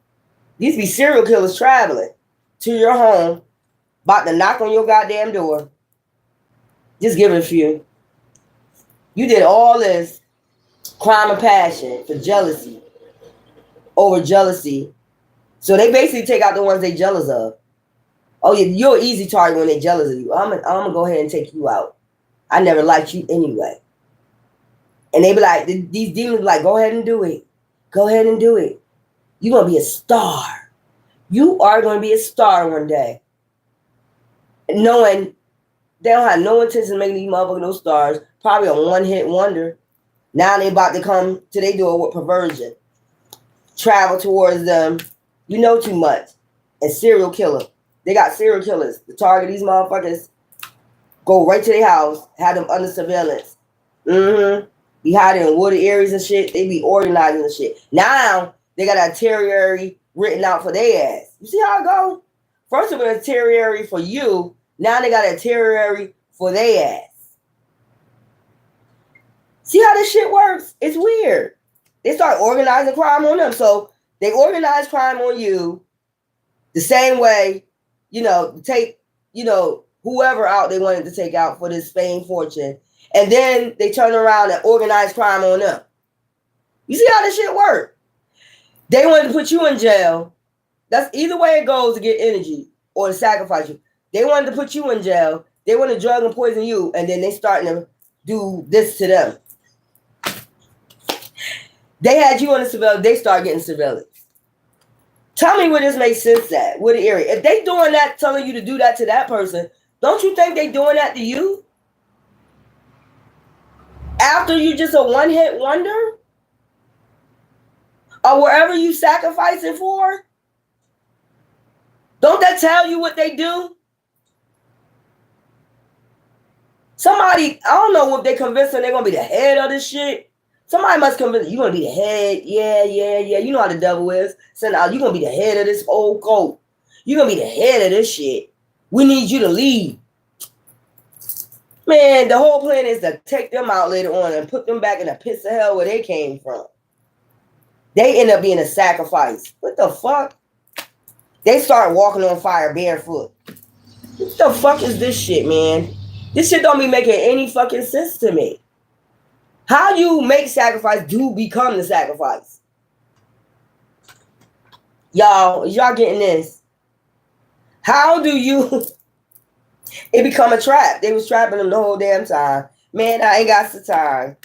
These be serial killers traveling to your home, about to knock on your goddamn door. Just give it a few. You did all this crime of passion for jealousy. Over jealousy. So they basically take out the ones they jealous of. Oh yeah, you're an easy target when they jealous of you. I'm gonna go ahead and take you out. I never liked you anyway. And they be like, these demons be like, go ahead and do it. Go ahead and do it. You're going to be a star. You are going to be a star one day. Knowing they don't have no intention of making these motherfuckers no stars. Probably a one-hit wonder. Now they about to come to they do it with perversion. Travel towards them. You know too much. And serial killer. They got serial killers. The target these motherfuckers go right to their house, have them under surveillance. Be hiding in wooded areas and shit. They be organizing the shit. Now they got a itinerary written out for their ass. You see how it go? First of all, an itinerary for you. Now they got an itinerary for their ass. See how this shit works? It's weird. They start organizing crime on them. So they organize crime on you the same way, take, whoever out they wanted to take out for this fame fortune. And then they turn around and organize crime on them. You see how this shit works? They wanted to put you in jail. That's either way it goes to get energy or to sacrifice you. They wanted to put you in jail. They want to drug and poison you. And then they starting to do this to them. They had you on the surveillance. They start getting surveillance. Tell me where this makes sense at. What the area? If they doing that, telling you to do that to that person, don't you think they doing that to you? After you just a one-hit wonder? Or wherever you sacrificing for? Don't that tell you what they do? Somebody, I don't know if they convinced them they're going to be the head of this shit. Somebody must convince you going to be the head. Yeah. You know how the devil is. So now you're going to be the head of this old cult. You're going to be the head of this shit. We need you to lead. Man, the whole plan is to take them out later on and put them back in the pits of hell where they came from. They end up being a sacrifice. What the fuck? They start walking on fire barefoot. What the fuck is this shit, man? This shit don't be making any fucking sense to me. How you make sacrifice do become the sacrifice? Y'all getting this? How do you... It become a trap. They was trapping them the whole damn time. Man, I ain't got the time.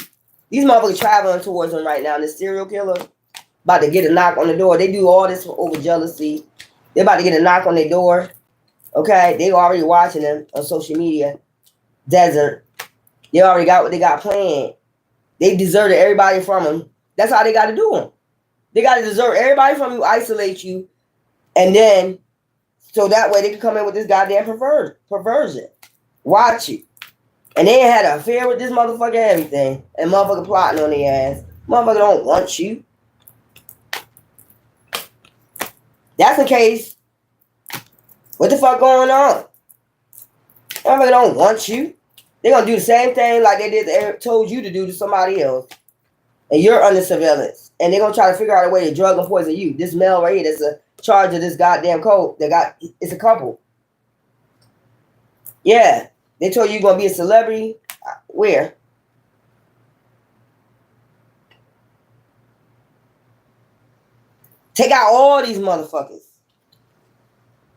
These motherfuckers traveling towards them right now. The serial killer about to get a knock on the door. They do all this over jealousy. They're about to get a knock on their door. Okay? They already watching them on social media. Desert. They already got what they got planned. They deserted everybody from them. That's how they got to do them. They got to desert everybody from you, isolate you, and then so that way they can come in with this goddamn perversion. Watch it. And they had an affair with this motherfucker and everything. And motherfucker plotting on their ass. Motherfucker don't want you. That's the case. What the fuck going on? Motherfucker don't want you. They're going to do the same thing like they told you to do to somebody else. And you're under surveillance. And they're going to try to figure out a way to drug and poison you. This male right here that's a charge of this goddamn code. It's a couple. Yeah. They told you you're going to be a celebrity. Where? Take out all these motherfuckers.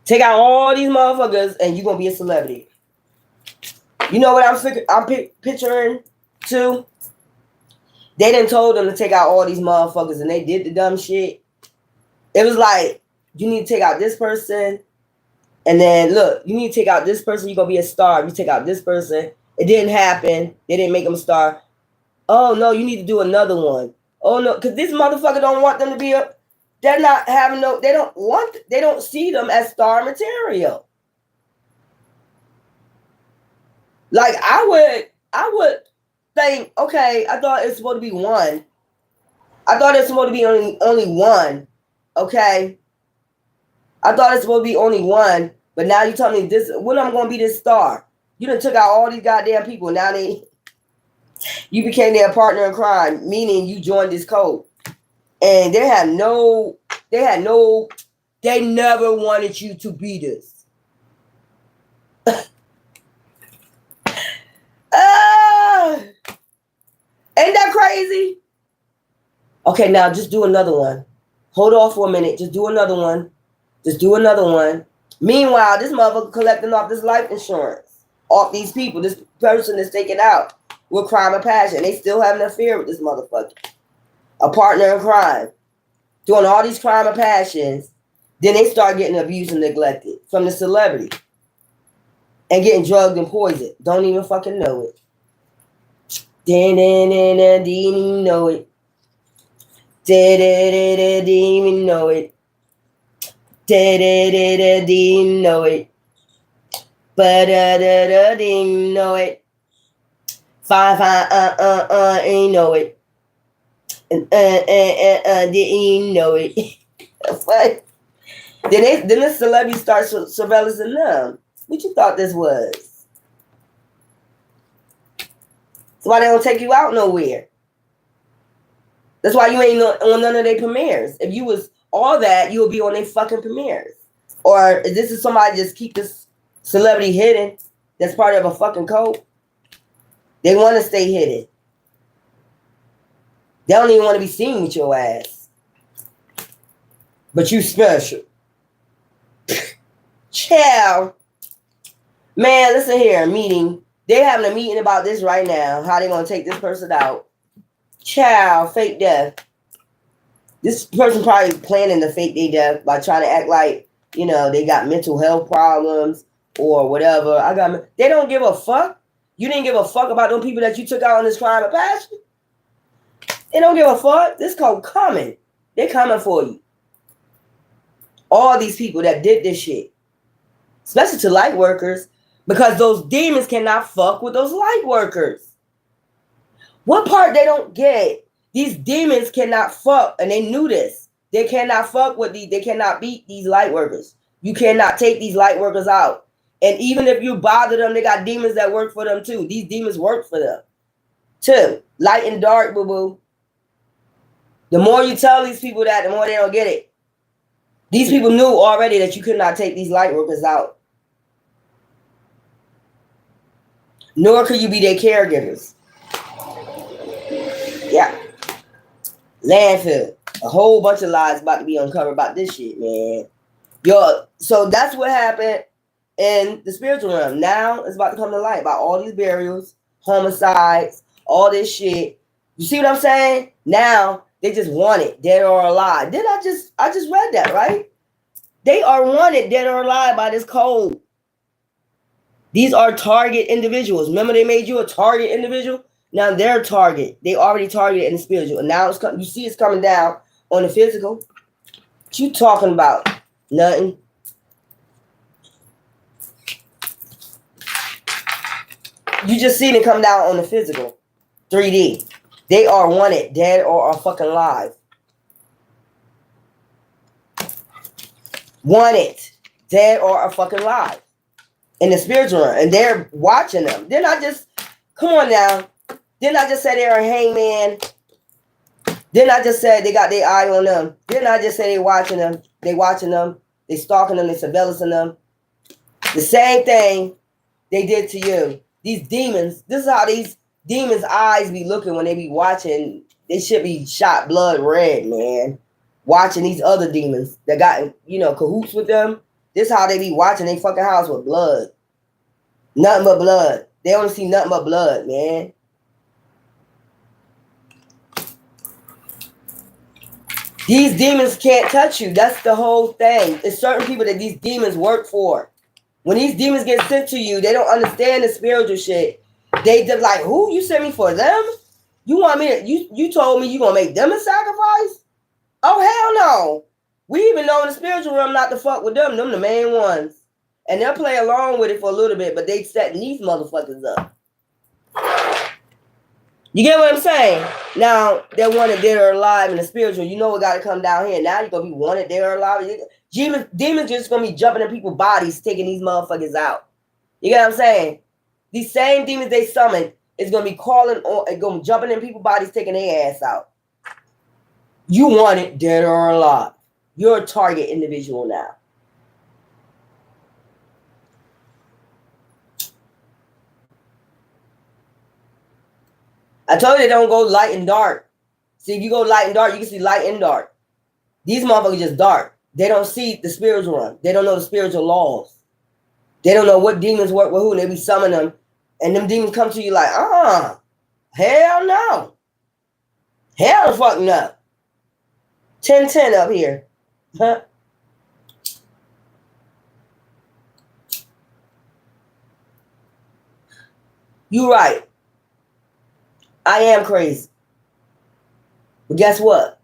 Take out all these motherfuckers and you're going to be a celebrity. You know what I'm picturing too? They done told them to take out all these motherfuckers and they did the dumb shit. It was like, you need to take out this person. And then, look, you need to take out this person. You're going to be a star. You take out this person. It didn't happen. They didn't make them a star. Oh, no, you need to do another one. Oh, no, because this motherfucker don't want them to be a... They're not having no... They don't see them as star material. Like, I would think, okay, I thought it's supposed to be one. I thought it's supposed to be only one. Okay? I thought it's supposed to be only one. But now you tell me this, when I'm going to be this star? You done took out all these goddamn people. Now you became their partner in crime, meaning you joined this code. And they never wanted you to be this. Ain't that crazy? Okay, now just do another one. Hold off for a minute. Just do another one. Just do another one. Meanwhile, this motherfucker collecting off this life insurance. off these people. This person is taken out with crime of passion. They still have an affair with this motherfucker. A partner in crime. Doing all these crime of passions. Then they start getting abused and neglected from the celebrity. And getting drugged and poisoned. Don't even fucking know it. Didn't even know it. Didn't even know it. Didn't even know it. But didn't know it. Fine, ain't know it. And didn't know it. What? Then the celebrity starts surveillancing them. What you thought this was? That's why they don't take you out nowhere. That's why you ain't on none of their premieres. If you was all that, you would be on their fucking premieres. Or if this is somebody just keep this celebrity hidden, that's part of a fucking code. They want to stay hidden. They don't even want to be seen with your ass. But you special. Chill. Man, listen here, meeting. They're having a meeting about this right now. How they going to take this person out. Child, fake death. This person probably planning to fake their death by trying to act like, you know, they got mental health problems or whatever. They don't give a fuck. You didn't give a fuck about those people that you took out on this crime of passion. They don't give a fuck. This code coming. They're coming for you. All these people that did this shit. Especially to light workers. Because those demons cannot fuck with those light workers. What part they don't get? These demons cannot fuck. And they knew this. They cannot fuck with these. They cannot beat these light workers. You cannot take these light workers out. And even if you bother them, they got demons that work for them too. These demons work for them too. Light and dark, boo-boo. The more you tell these people that, the more they don't get it. These people knew already that you could not take these light workers out. Nor could you be their caregivers. Yeah. Landfill. A whole bunch of lies about to be uncovered about this shit, man. Yo, so that's what happened in the spiritual realm. Now it's about to come to light about all these burials, homicides, all this shit. You see what I'm saying? Now they just want it, dead or alive. I just read that, right? They are wanted, dead or alive, by this code. These are target individuals. Remember they made you a target individual? Now they're a target. They already targeted in the spiritual. And now you see it's coming down on the physical. What you talking about? Nothing. You just seen it come down on the physical. 3D. They are wanted, dead or are fucking alive. Wanted, dead or are fucking alive. In the spiritual realm. And they're watching them. They're not just, come on now. Didn't I just say they're a hangman? Didn't I just say they got their eye on them? Didn't I just say they watching them? They watching them. They stalking them. They surveillancing them. The same thing they did to you. These demons, this is how these demons' eyes be looking when they be watching. They should be shot blood red, man. Watching these other demons that got, cahoots with them. This is how they be watching their fucking house with blood. Nothing but blood. They only see nothing but blood, man. These demons can't touch you. That's the whole thing. It's certain people that these demons work for. When these demons get sent to you, they don't understand the spiritual shit. They just like, who? You sent me for them? You want me to, you told me you gonna make them a sacrifice? Oh, hell no. We even know in the spiritual realm not to fuck with them. Them the main ones. And they'll play along with it for a little bit, but they setting these motherfuckers up. You get what I'm saying? Now, they're wanted dead or alive in the spiritual. You know what got to come down here. Now you're going to be wanted dead or alive. Demons just going to be jumping in people's bodies, taking these motherfuckers out. You get what I'm saying? These same demons they summoned is going to be calling on and going jumping in people's bodies, taking their ass out. You want it dead or alive. You're a target individual now. I told you they don't go light and dark. See, if you go light and dark, you can see light and dark. These motherfuckers just dark. They don't see the spiritual one. They don't know the spiritual laws. They don't know what demons work with who. They be summoning them. And them demons come to you like, hell no. Hell the fuck no. 10-10 up here. Huh? You right. I am crazy. But guess what?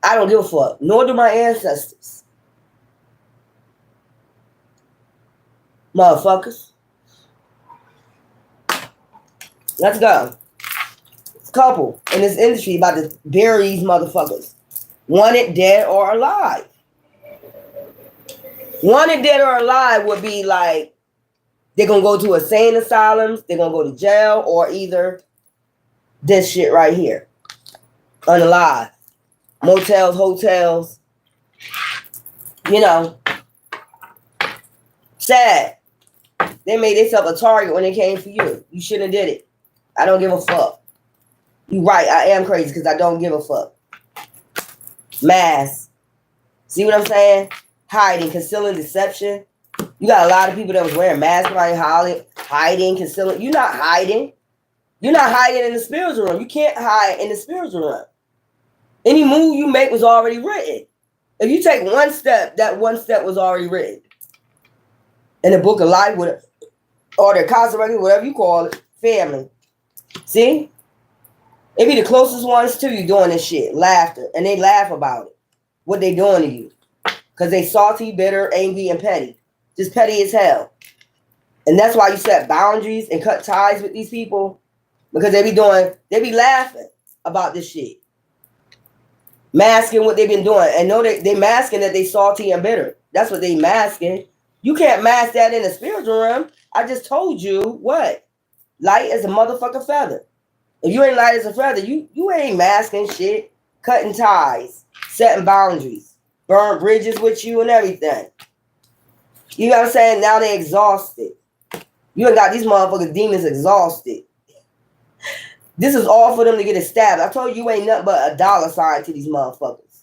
I don't give a fuck. Nor do my ancestors. Motherfuckers. Let's go. This couple in this industry about to bury these motherfuckers. Wanted dead or alive. Wanted dead or alive would be like they're going to go to insane asylums, they're going to go to jail, or either this shit right here. Unalive. Motels, hotels. You know. Sad. They made themselves a target when they came for you. You shouldn't have did it. I don't give a fuck. You right, I am crazy because I don't give a fuck. Mask. See what I'm saying? Hiding, concealing, deception. You got a lot of people that was wearing masks, right? Hiding, concealing. You're not hiding. You're not hiding in the spiritual realm. You can't hide in the spiritual realm. Any move you make was already written. If you take one step, that one step was already written. In the book of life, or the cosmic record, whatever you call it, family. See? It be the closest ones to you doing this shit. Laughter. And they laugh about it. What they doing to you. Because they salty, bitter, angry, and petty. Just petty as hell. And that's why you set boundaries and cut ties with these people. Because they be laughing about this shit. Masking what they've been doing. And know they masking that they salty and bitter. That's what they masking. You can't mask that in the spiritual realm. I just told you what? Light as a motherfucking feather. If you ain't light as a feather, you ain't masking shit. Cutting ties. Setting boundaries. Burn bridges with you and everything. You know what I'm saying? Now they exhausted. You ain't got these motherfucking demons exhausted. This is all for them to get a stab. I told you ain't nothing but a dollar sign to these motherfuckers.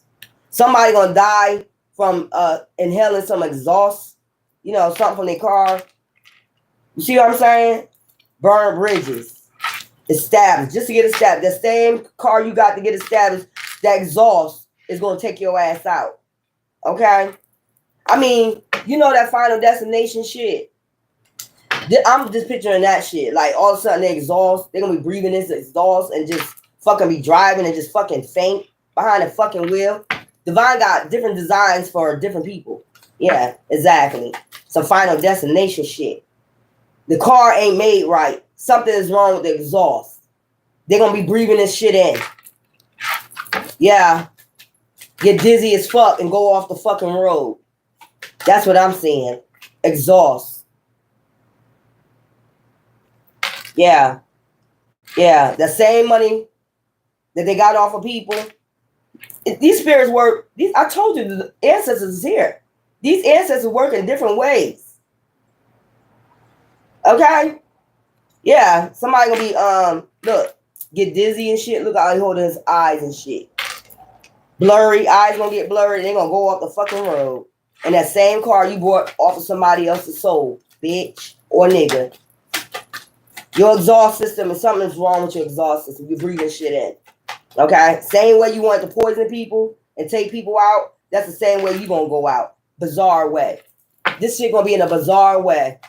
Somebody gonna die from inhaling some exhaust. You know, something from their car. You see what I'm saying? Burn bridges. Established. Just to get established. The same car you got to get established, that exhaust is going to take your ass out. Okay? I mean, you know that Final Destination shit. I'm just picturing that shit. Like, all of a sudden, they exhaust. They're going to be breathing this exhaust and just fucking be driving and just fucking faint behind the fucking wheel. Divine got different designs for different people. Yeah, exactly. Some Final Destination shit. The car ain't made right. Something is wrong with the exhaust. They're going to be breathing this shit in. Yeah. Get dizzy as fuck and go off the fucking road. That's what I'm saying. Exhaust. Yeah. Yeah. The same money that they got off of people. These spirits work. I told you the ancestors is here. These ancestors work in different ways. Okay? Yeah. Somebody gonna be, look, get dizzy and shit. Look how he holding his eyes and shit. Blurry. Eyes gonna get blurry. They're gonna go off the fucking road. And that same car you bought off of somebody else's soul. Bitch or nigga. Your exhaust system, and something's wrong with your exhaust system. You're breathing shit in. Okay? Same way you want to poison people and take people out, that's the same way you gonna go out. Bizarre way. This shit gonna be in a bizarre way.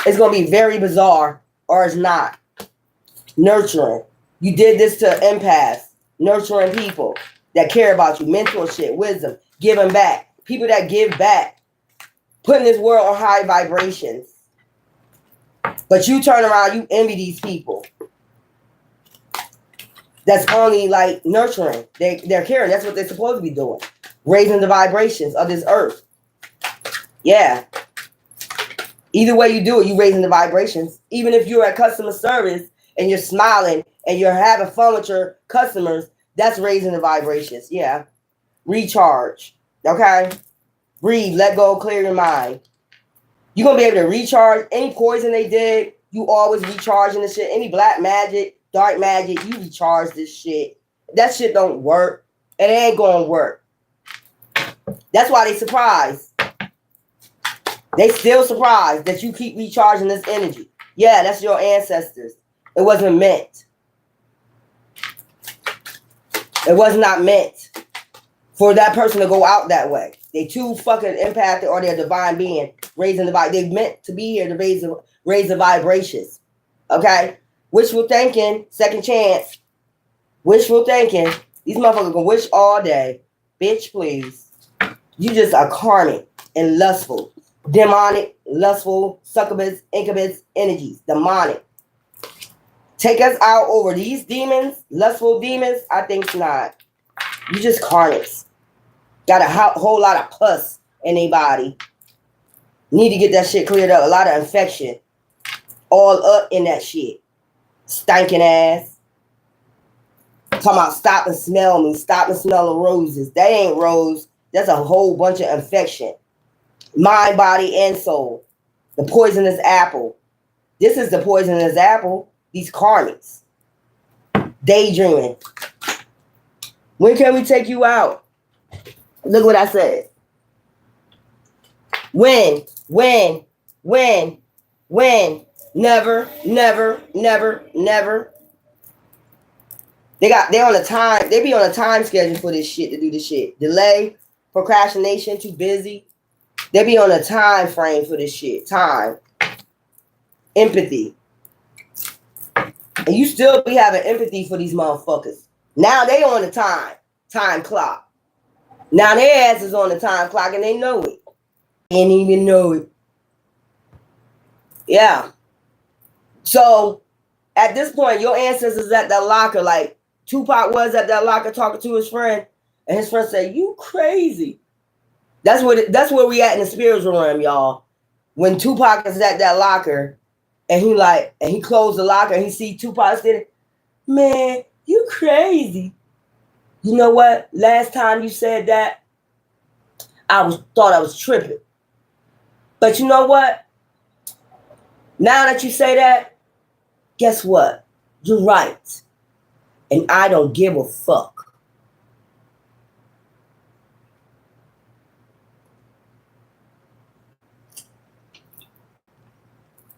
It's gonna be very bizarre, or it's not. Nurturing. You did this to empaths. Nurturing people that care about you. Mentorship, wisdom, giving back. People that give back. Putting this world on high vibrations. But you turn around, you envy these people. That's only like nurturing. They're caring. That's what they're supposed to be doing. Raising the vibrations of this earth. Yeah. Either way you do it, you're raising the vibrations. Even if you're at customer service and you're smiling and you're having fun with your customers, that's raising the vibrations. Yeah. Recharge. Okay? Breathe. Let go. Clear your mind. You're going to be able to recharge. Any poison they did, you always recharging the shit. Any black magic, dark magic, you recharge this shit. That shit don't work. And it ain't going to work. That's why they surprised. They still surprised that you keep recharging this energy. Yeah, that's your ancestors. It wasn't meant. It was not meant for that person to go out that way. They too fucking empathic, or they're divine being raising the vibe. They meant to be here to raise the vibrations. Okay? Wishful thinking, second chance. Wishful thinking. These motherfuckers can wish all day. Bitch, please. You just are karmic and lustful. Demonic, lustful, succubus, incubus energies. Demonic. Take us out over these demons, lustful demons? I think not. You just karmics. Got a whole lot of pus in their body. Need to get that shit cleared up. A lot of infection. All up in that shit. Stinking ass. Talking about stop and smell me. Stop and smell the roses. That ain't rose. That's a whole bunch of infection. Mind, body, and soul. The poisonous apple. This is the poisonous apple. These karmics. Daydreaming. When can we take you out? Look what I said. When. Never. They on a time, they be on a time schedule for this shit to do this shit. Delay, procrastination, too busy. They be on a time frame for this shit. Time. Empathy. And you still be having empathy for these motherfuckers. Now they on the time clock. Now their ass is on the time clock and they know it. Ain't even know it. Yeah. So at this point, your ancestors at that locker, like Tupac was at that locker talking to his friend, and his friend said, "You crazy." That's where we at in the spiritual realm, y'all. When Tupac is at that locker, and he closed the locker, and he see Tupac sitting, "Man, you crazy." You know what? Last time you said that, thought I was tripping. But you know what? Now that you say that, guess what? You're right. And I don't give a fuck.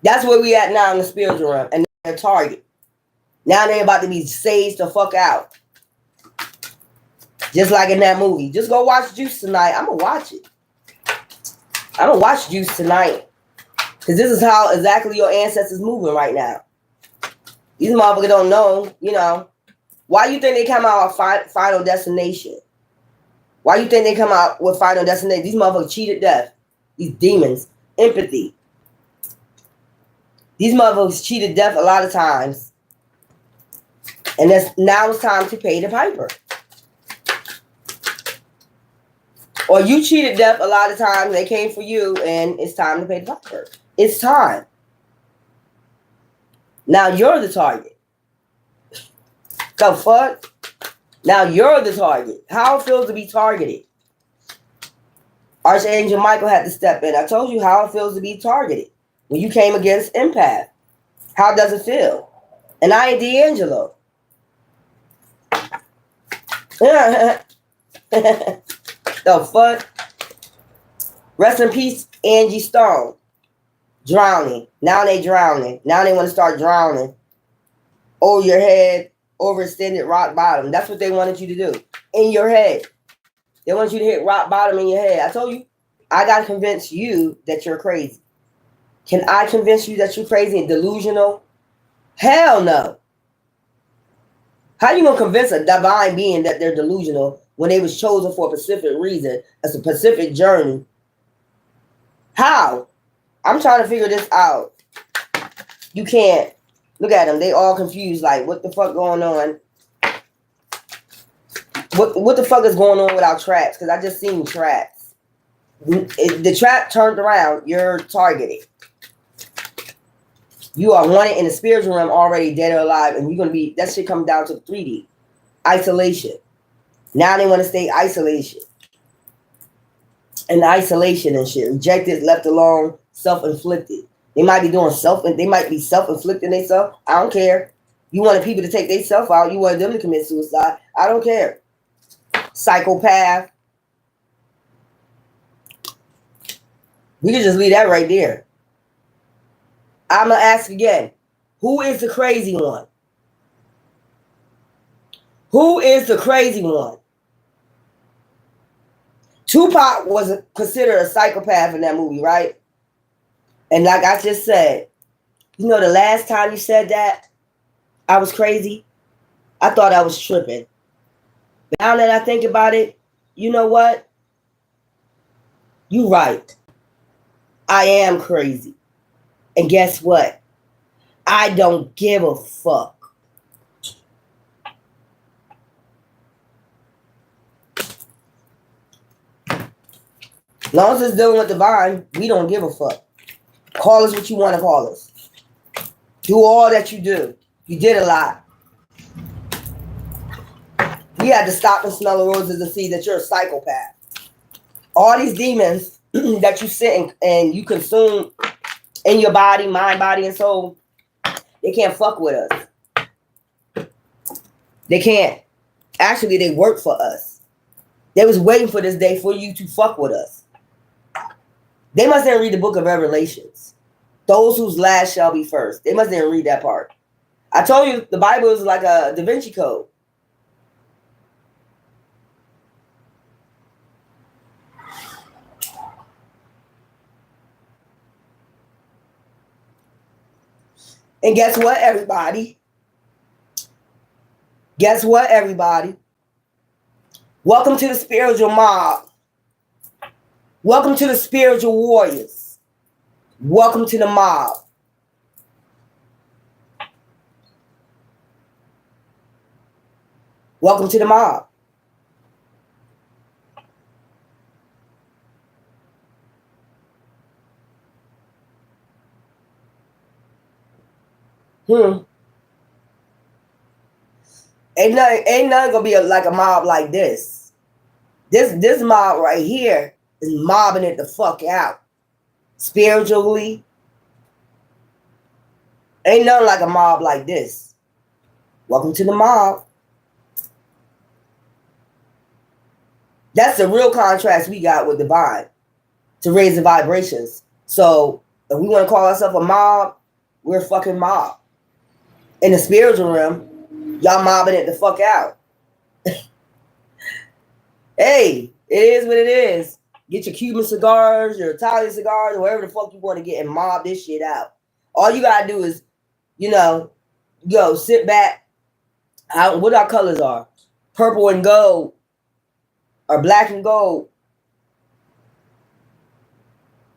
That's where we at now in the spiritual realm. And they're target. Now they're about to be saged the fuck out. Just like in that movie. Just go watch Juice tonight. I'm going to watch it. I'm going to watch Juice tonight. Because this is how exactly your ancestors moving right now. These motherfuckers don't know, you know. Why you think they come out with Final Destination? Why you think they come out with Final Destination? These motherfuckers cheated death. These demons. Empathy. These motherfuckers cheated death a lot of times. And now it's time to pay the piper. Or you cheated death a lot of times. They came for you and it's time to pay the piper. It's time. Now you're the target. The fuck? Now you're the target. How it feels to be targeted. Archangel Michael had to step in. I told you how it feels to be targeted. When you came against empath. How does it feel? And I ain't D'Angelo. The fuck? Rest in peace, Angie Stone. Drowning. Now they drowning. Now they want to start drowning. Over your head, overextended rock bottom. That's what they wanted you to do. In your head. They want you to hit rock bottom in your head. I told you, I got to convince you that you're crazy. Can I convince you that you're crazy and delusional? Hell no. How you going to convince a divine being that they're delusional when they was chosen for a specific reason, as a specific journey? How? I'm trying to figure this out. You can't. Look at them. They all confused. Like, what the fuck going on? What the fuck is going on with our traps? Because I just seen traps. The trap turned around. You're targeted. You are wanted in the spiritual realm already, dead or alive, and you're going to be, that shit comes down to 3D. Isolation. Now they want to stay isolation. And isolation and shit. Rejected, left alone, self-inflicted. They might be doing self-inflicting themselves. I don't care. You wanted people to take themselves out. You wanted them to commit suicide. I don't care. Psychopath. We can just leave that right there. I'm going to ask again. Who is the crazy one? Who is the crazy one? Tupac was considered a psychopath in that movie, right? And like I just said, you know, the last time you said that, I was crazy. I thought I was tripping. But now that I think about it, you know what? You're right. I am crazy. And guess what? I don't give a fuck. As long as it's dealing with divine, we don't give a fuck. Call us what you want to call us. Do all that you do. You did a lot. We had to stop and smell the roses and see that you're a psychopath. All these demons that you sit and you consume in your body, mind, body, and soul, they can't fuck with us. They can't. Actually, they work for us. They was waiting for this day for you to fuck with us. They must didn't read the book of Revelations. Those whose last shall be first. They must didn't read that part. I told you the Bible is like a Da Vinci Code. And guess what, everybody? Guess what, everybody? Welcome to the spiritual mob. Welcome to the spiritual warriors. Welcome to the mob. Welcome to the mob. Ain't nothing gonna be like a mob like this. This mob right here is mobbing it the fuck out. Spiritually. Ain't nothing like a mob like this. Welcome to the mob. That's the real contrast we got with divine to raise the vibrations. So if we want to call ourselves a mob, we're a fucking mob. In the spiritual realm, y'all mobbing it the fuck out. Hey, it is what it is. Get your Cuban cigars, your Italian cigars, or whatever the fuck you want to get and mob this shit out. All you gotta do is, sit back. What our colors are. Purple and gold. Or black and gold.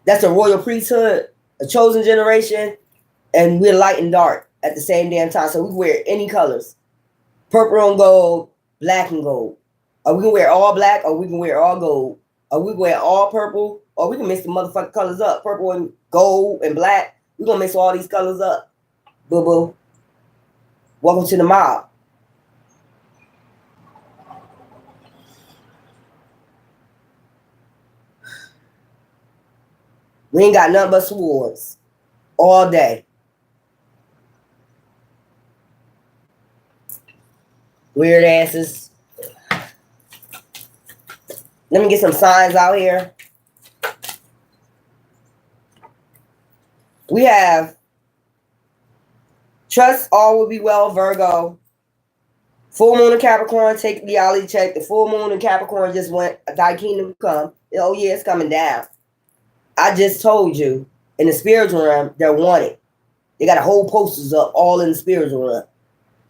That's a royal priesthood, a chosen generation, and we're light and dark at the same damn time. So we wear any colors. Purple and gold, black and gold. Or we can wear all black, or we can wear all gold. Or we can wear all purple, or we can mix the motherfucking colors up. Purple and gold and black. We're going to mix all these colors up. Boo-boo. Welcome to the mob. We ain't got nothing but swords. All day. Weird asses. Let me get some signs out here. We have trust all will be well, Virgo. Full moon in Capricorn, take the reality check. The full moon in Capricorn just went, thy kingdom come. Oh yeah, it's coming down. I just told you, in the spiritual realm, they're wanted. They got a whole posters up all in the spiritual realm.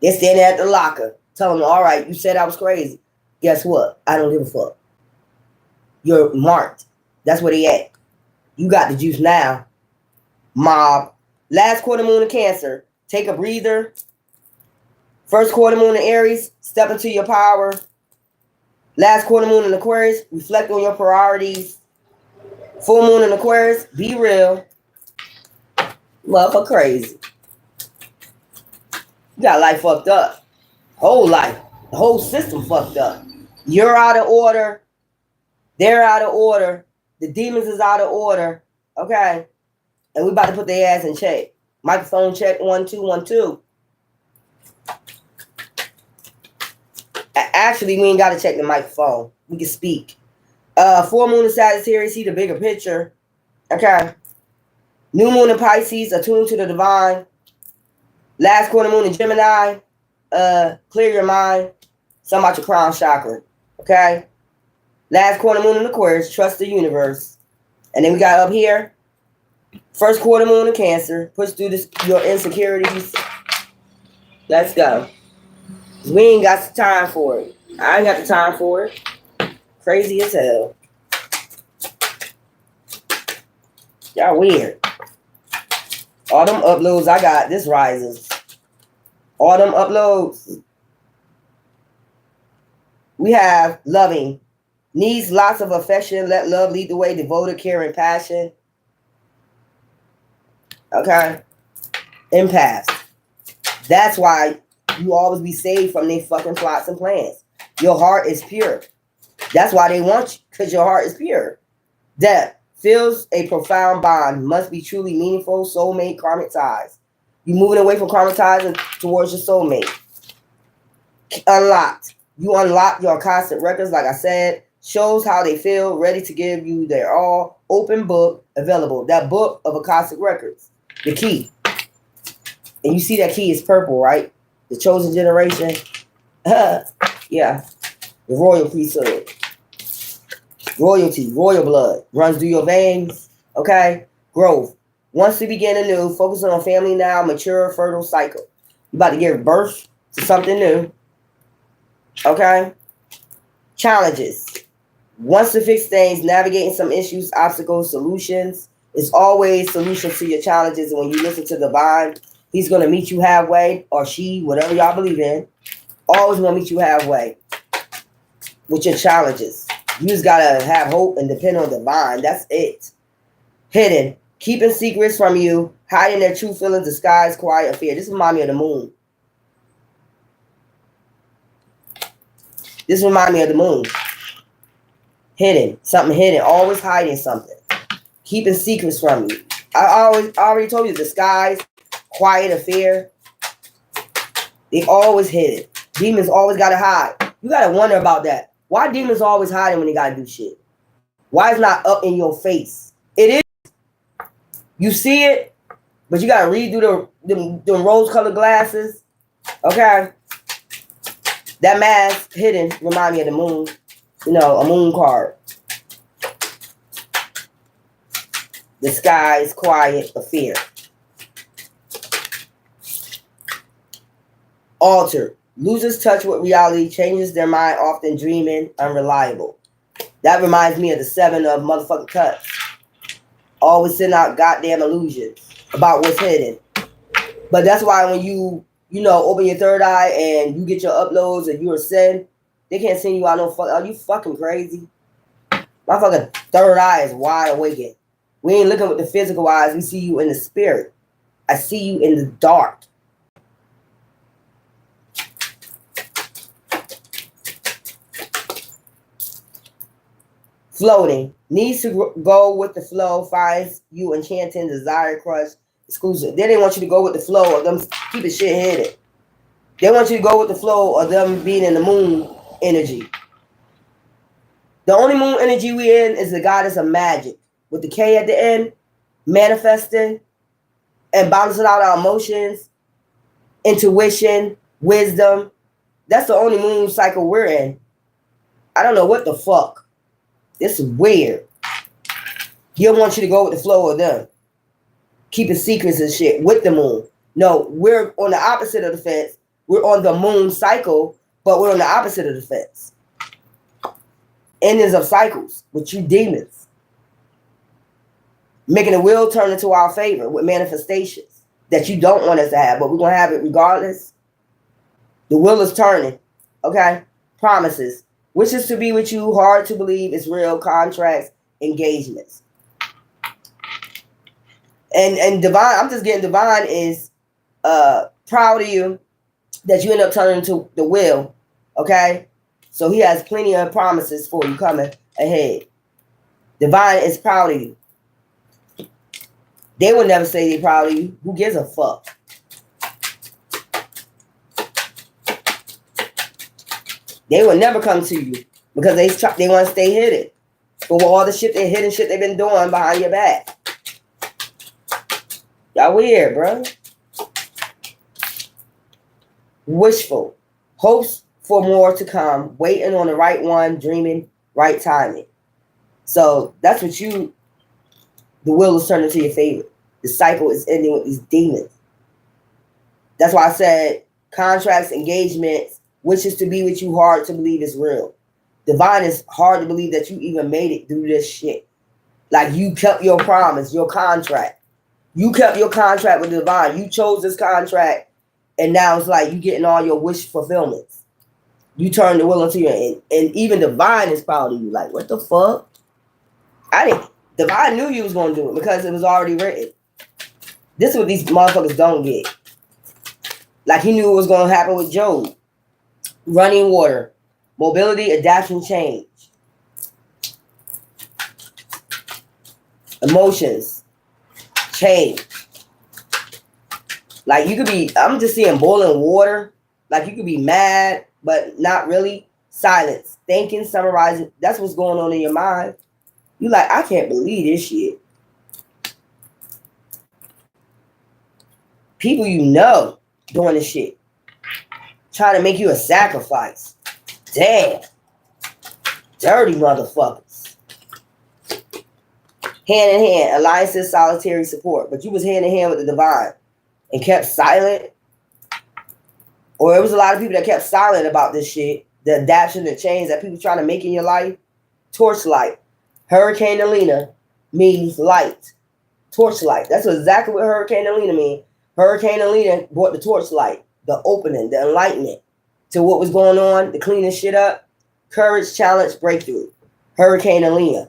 They're standing at the locker, telling them, all right, you said I was crazy. Guess what? I don't give a fuck. You're marked. That's where they at. You got the juice now. Mob. Last quarter moon in Cancer. Take a breather. First quarter moon in Aries. Step into your power. Last quarter moon in Aquarius. Reflect on your priorities. Full moon in Aquarius. Be real. Motherfucker crazy. You got life fucked up. Whole life. The whole system fucked up. You're out of order. They're out of order. The demons is out of order. Okay. And we about to put their ass in check. Microphone check 1 2 1 2. Actually, we ain't got to check the microphone. We can speak. Full moon in Sagittarius. See the bigger picture. Okay. New moon in Pisces, attuned to the divine. Last quarter moon in Gemini, clear your mind. Something about your crown chakra. Okay. Last quarter moon in Aquarius, trust the universe. And then we got up here, first quarter moon in Cancer, push through your insecurities. Let's go. We ain't got the time for it. I ain't got the time for it. Crazy as hell. Y'all weird. All them uploads I got, this rises. All them uploads. We have loving. Needs lots of affection. Let love lead the way. Devoted care and passion. Okay. Empath. That's why you always be saved from their fucking plots and plans. Your heart is pure. That's why they want you, because your heart is pure. Death feels a profound bond. Must be truly meaningful. Soulmate, karmic ties. You moving away from karmic ties and towards your soulmate. Unlocked. You unlock your constant records, like I said. Shows how they feel, ready to give you their all. Open book available. That book of Akashic Records. The key. And you see that key is purple, right? The chosen generation. Yeah. The royal priesthood. Royalty, royal blood. Runs through your veins. Okay? Growth. Wants to begin anew. Focusing on family now. Mature, fertile cycle. You about to give birth to something new. Okay? Challenges. Wants to fix things, navigating some issues, obstacles, solutions. It's always solutions to your challenges. And when you listen to the divine, he's going to meet you halfway, or she, whatever y'all believe in. Always going to meet you halfway with your challenges. You just got to have hope and depend on the divine. That's it. Hidden. Keeping secrets from you. Hiding their true feelings, disguise, quiet fear. This reminds me of the moon. This reminds me of the moon. Hidden. Something hidden. Always hiding something. Keeping secrets from you. I already told you, disguise, quiet affair. They always hidden. Demons always got to hide. You got to wonder about that. Why demons always hiding when they got to do shit? Why it's not up in your face? It is. You see it, but you got to read through the rose-colored glasses. Okay? That mask hidden remind me of the moon. You know, a moon card. Disguise, quiet, affair. Altered. Loses touch with reality, changes their mind, often dreaming, unreliable. That reminds me of the 7 of motherfucking cups. Always send out goddamn illusions about what's hidden. But that's why when you open your third eye and you get your uploads and you're sin, they can't send you out no fuck. Are you fucking crazy? My fucking third eye is wide awake. We ain't looking with the physical eyes. We see you in the spirit. I see you in the dark. Floating. Needs to go with the flow. Finds you enchanting, desire, crush, exclusive. They didn't want you to go with the flow of them keeping shit hidden. They want you to go with the flow of them being in the moon energy. The only moon energy we in is the goddess of magic. With the K at the end, manifesting and balancing out our emotions, intuition, wisdom. That's the only moon cycle we're in. I don't know what the fuck. This is weird. He don't want you to go with the flow of them. Keeping secrets and shit with the moon. No, we're on the opposite of the fence. We're on the moon cycle, but we're on the opposite of the fence. Endings of cycles with you demons. Making the wheel turn into our favor with manifestations that you don't want us to have, but we're going to have it regardless. The wheel is turning. Okay? Promises. Wishes to be with you. Hard to believe it's real. Contracts. Engagements. And divine, I'm just getting divine is proud of you that you end up turning into the will. Okay? So he has plenty of promises for you coming ahead. Divine is proud of you. They would never say they're proud of you. Who gives a fuck? They will never come to you because they want to stay hidden. for all the shit, they hidden shit they've been doing behind your back. Y'all weird, bro. Wishful. Hopes for more to come. Waiting on the right one. Dreaming. Right timing. So that's what the will is turning to your favor. The cycle is ending with these demons. That's why I said contracts, engagements, wishes to be with you, hard to believe is real. Divine is hard to believe that you even made it through this shit. Like you kept your promise, your contract. You kept your contract with the divine. You chose this contract, and now it's like you getting all your wish fulfillments. You turn the will into you, and even divine is proud of you. Like, what the fuck? Divine knew you was gonna do it because it was already written. This is what these motherfuckers don't get. Like he knew what was gonna happen with Job. Running water, mobility, adaptation, change, emotions, change. Like you could be, I'm just seeing boiling water. Like you could be mad, but not really. Silence, thinking, summarizing. That's what's going on in your mind. You like, I can't believe this shit. People you know doing this shit. Trying to make you a sacrifice. Damn. Dirty motherfuckers. Hand in hand, alliances, solitary support. But you was hand in hand with the divine and kept silent. Or there was a lot of people that kept silent about this shit. The adaptation, the change that people trying to make in your life. Torchlight. Hurricane Alina means light. Torchlight. That's exactly what Hurricane Alina means. Hurricane Alina brought the torchlight, the opening, the enlightenment to what was going on, the cleaning shit up. Courage, challenge, breakthrough. Hurricane Alina.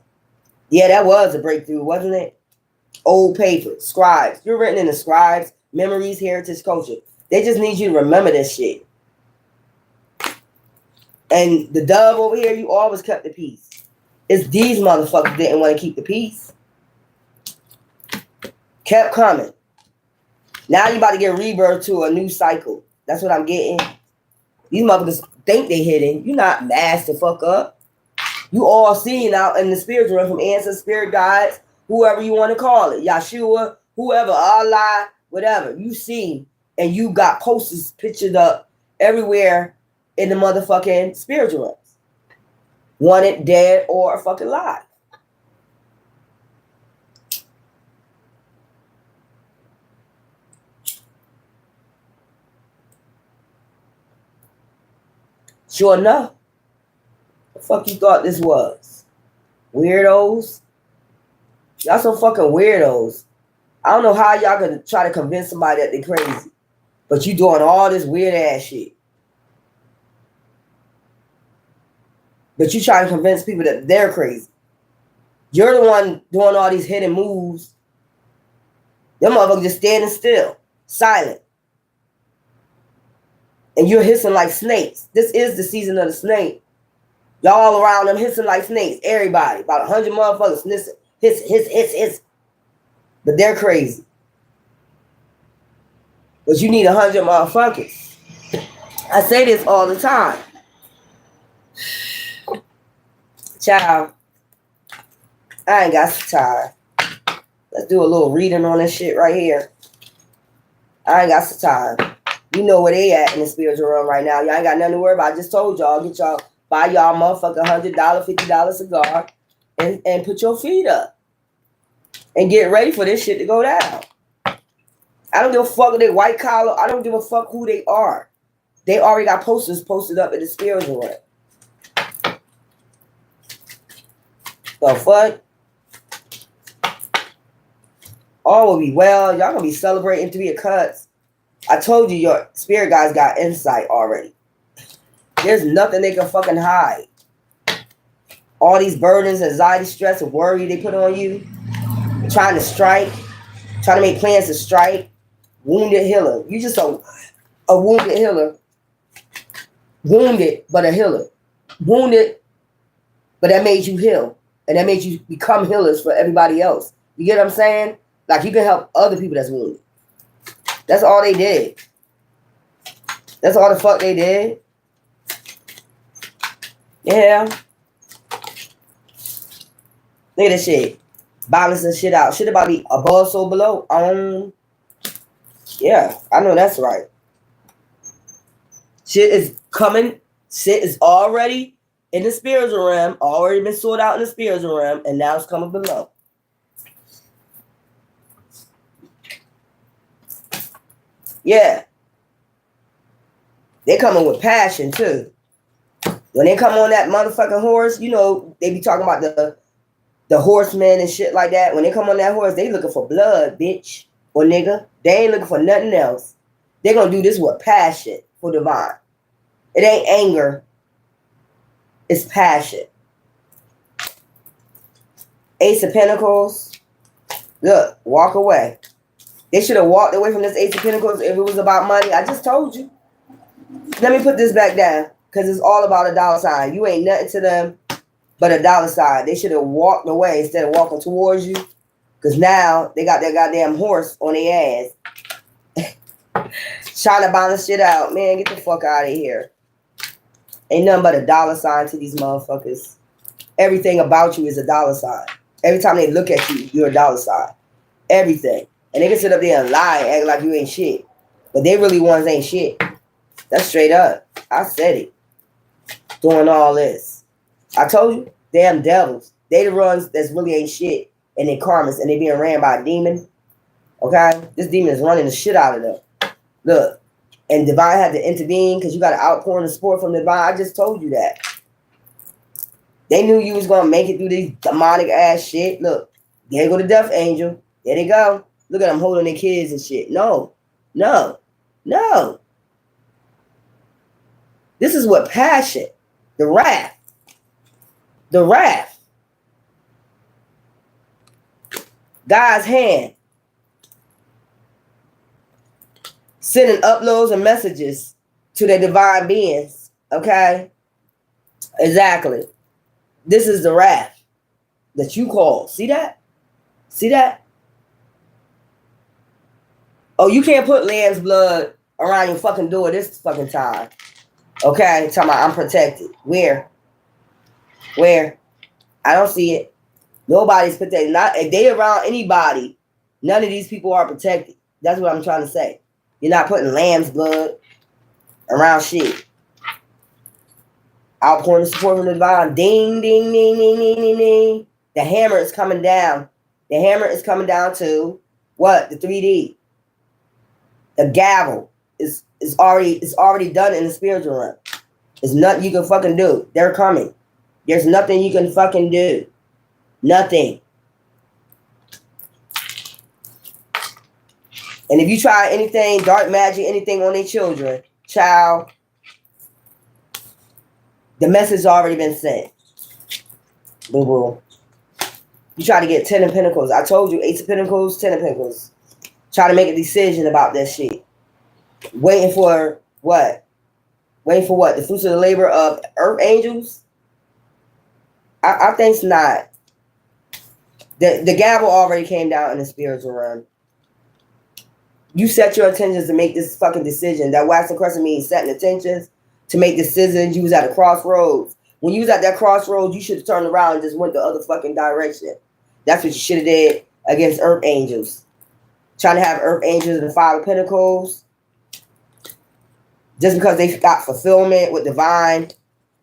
Yeah, that was a breakthrough, wasn't it? Old paper, scribes. You're written in the scribes, memories, heritage, culture. They just need you to remember this shit. And the dove over here, you always kept the peace. It's these motherfuckers didn't want to keep the peace. Kept coming. Now you about to get rebirth to a new cycle. That's what I'm getting. These motherfuckers think they hidden. You not masked the fuck up. You all seen out in the spiritual realm from ancestors, spirit guides, whoever you want to call it. Yeshua, whoever, Allah, whatever. You see, and you got posters pictured up everywhere in the motherfucking spiritual realms. Wanted, dead, or fucking alive. Sure enough. The fuck you thought this was? Weirdos? Y'all some fucking weirdos. I don't know how y'all gonna try to convince somebody that they crazy. But you doing all this weird ass shit. But you try to convince people that they're crazy. You're the one doing all these hidden moves. Them motherfuckers just standing still, silent. And you're hissing like snakes. This is the season of the snake. Y'all all around them hissing like snakes. Everybody, about 100 motherfuckers listen. Hiss. But they're crazy. But you need 100 motherfuckers. I say this all the time. Child, I ain't got some time. Let's do a little reading on this shit right here. I ain't got some time. You know where they at in the spiritual realm right now. Y'all ain't got nothing to worry about. I just told y'all, get y'all, buy y'all motherfucking $100, $50 cigar and put your feet up. And get ready for this shit to go down. I don't give a fuck if they white collar. I don't give a fuck who they are. They already got posters posted up in the spiritual realm. The fuck? All will be well. Y'all gonna be celebrating 3 of cuts. I told you your spirit guys got insight already. There's nothing they can fucking hide. All these burdens, anxiety, stress, and worry they put on you. Trying to strike. Trying to make plans to strike. Wounded healer. You just a wounded healer. Wounded, but a healer. Wounded, but that made you heal. And that made you become healers for everybody else. You get what I'm saying? Like you can help other people that's wounded. That's all they did. That's all the fuck they did. Yeah. Look at this shit. Balancing shit out. Shit about the above, so below. Yeah, I know that's right. Shit is coming. Shit is already in the spiritual realm. Already been sorted out in the spiritual realm. And now it's coming below. Yeah. They coming with passion, too. When they come on that motherfucking horse, you know, they be talking about the horsemen and shit like that. When they come on that horse, they looking for blood, bitch or nigga. They ain't looking for nothing else. They gonna do this with passion for divine. It ain't anger. It's passion. Ace of Pentacles. Look, walk away. They should have walked away from this Ace of Pentacles if it was about money. I just told you. Let me put this back down because it's all about a dollar sign. You ain't nothing to them but a dollar sign. They should have walked away instead of walking towards you because now they got that goddamn horse on their ass. Trying to balance shit out. Man, get the fuck out of here. Ain't nothing but a dollar sign to these motherfuckers. Everything about you is a dollar sign. Every time they look at you, you're a dollar sign. Everything. And they can sit up there and lie and act like you ain't shit. But they really ones ain't shit. That's straight up. I said it. Doing all this. I told you. Damn devils. They the ones that's really ain't shit. And they karmas. And they being ran by a demon. Okay? This demon is running the shit out of them. Look. And divine had to intervene because you got an outpouring of support from divine. I just told you that. They knew you was going to make it through these demonic ass shit. Look. There go the death angel. There they go. Look at them holding their kids and shit. No. No. No. This is what passion. The wrath. The wrath. God's hand. Sending uploads and messages to their divine beings. Okay? Exactly. This is the wrath that you call. See that? See that? Oh, you can't put lamb's blood around your fucking door this fucking time. Okay? Talking about I'm protected. Where? Where? I don't see it. Nobody's protected. Not if they around anybody, none of these people are protected. That's what I'm trying to say. You're not putting lamb's blood around shit. Outpouring the support from the divine. Ding, ding, ding, ding, ding, ding, ding. The hammer is coming down. The hammer is coming down to what? The 3D. The gavel is already done in the spiritual realm. There's nothing you can fucking do. They're coming. There's nothing you can fucking do. Nothing. And if you try anything, dark magic, anything on their children, child, the message has already been sent. Boo boo. You try to get 10 of Pentacles. I told you, 8 of Pentacles, 10 of Pentacles. Try to make a decision about that shit. Waiting for what? Waiting for what? The fruits of the labor of earth angels? I think it's not. The gavel already came down in the spiritual realm. You set your intentions to make this fucking decision. That waxing crescent means setting intentions to make decisions. You was at a crossroads. When you was at that crossroads, you should have turned around and just went the other fucking direction. That's what you should have did against earth angels. Trying to have earth angels and the 5 of Pentacles. Just because they got fulfillment with divine.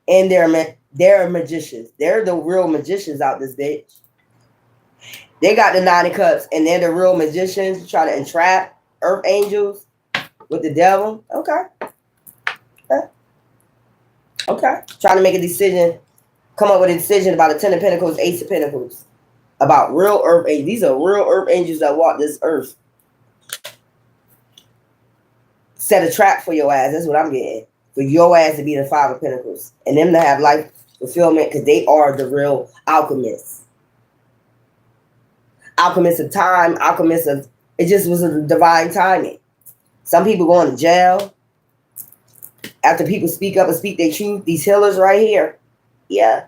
And they're magicians. They're the real magicians out this bitch. They got the 9 of Cups and they're the real magicians trying to entrap earth angels with the devil. Okay. Okay. Trying to make a decision. Come up with a decision about a 10 of Pentacles, 8 of Pentacles. About real earth angels. These are real earth angels that walk this earth. Set a trap for your ass. That's what I'm getting. For your ass to be the 5 of Pentacles. And them to have life fulfillment because they are the real alchemists. Alchemists of time. Alchemists of... It just was a divine timing. Some people going to jail. After people speak up and speak their truth. These healers right here. Yeah.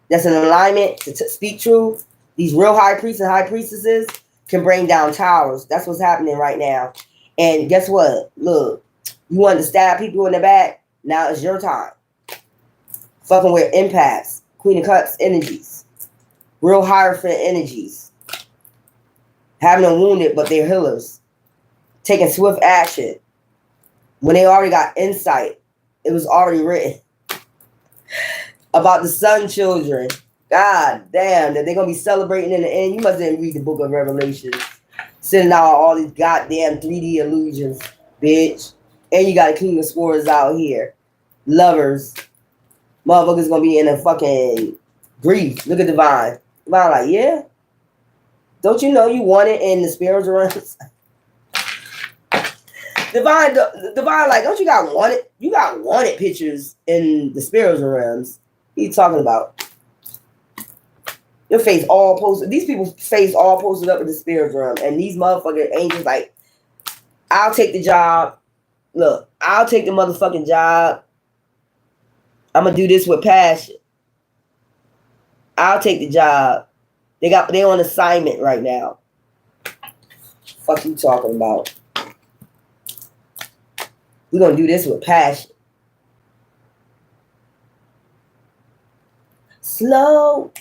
That's an alignment to speak truth. These real high priests and high priestesses can bring down towers. That's what's happening right now. And guess what? Look. You wanted to stab people in the back. Now it's your time. Fucking with empaths. Queen of Cups energies. Real Hierophant energies. Having them wounded, but they're healers. Taking swift action. When they already got insight. It was already written. About the sun children. God damn, that they're going to be celebrating in the end. You must didn't read the book of Revelation. Sending out all these goddamn 3D illusions, bitch. And you got to clean the scores out here. Lovers. Motherfuckers going to be in a fucking grief. Look at Divine. Divine like, yeah? Don't you know you want it in the spiritual realms? Divine like, don't you got wanted? You got wanted pictures in the spiritual realms. What are you talking about? Your face all posted. These people's face all posted up in the spiritual realm. And these motherfucking angels like, I'll take the job. Look, I'll take the motherfucking job. I'm going to do this with passion. I'll take the job. They on assignment right now. Fuck you talking about? We're going to do this with passion. Slow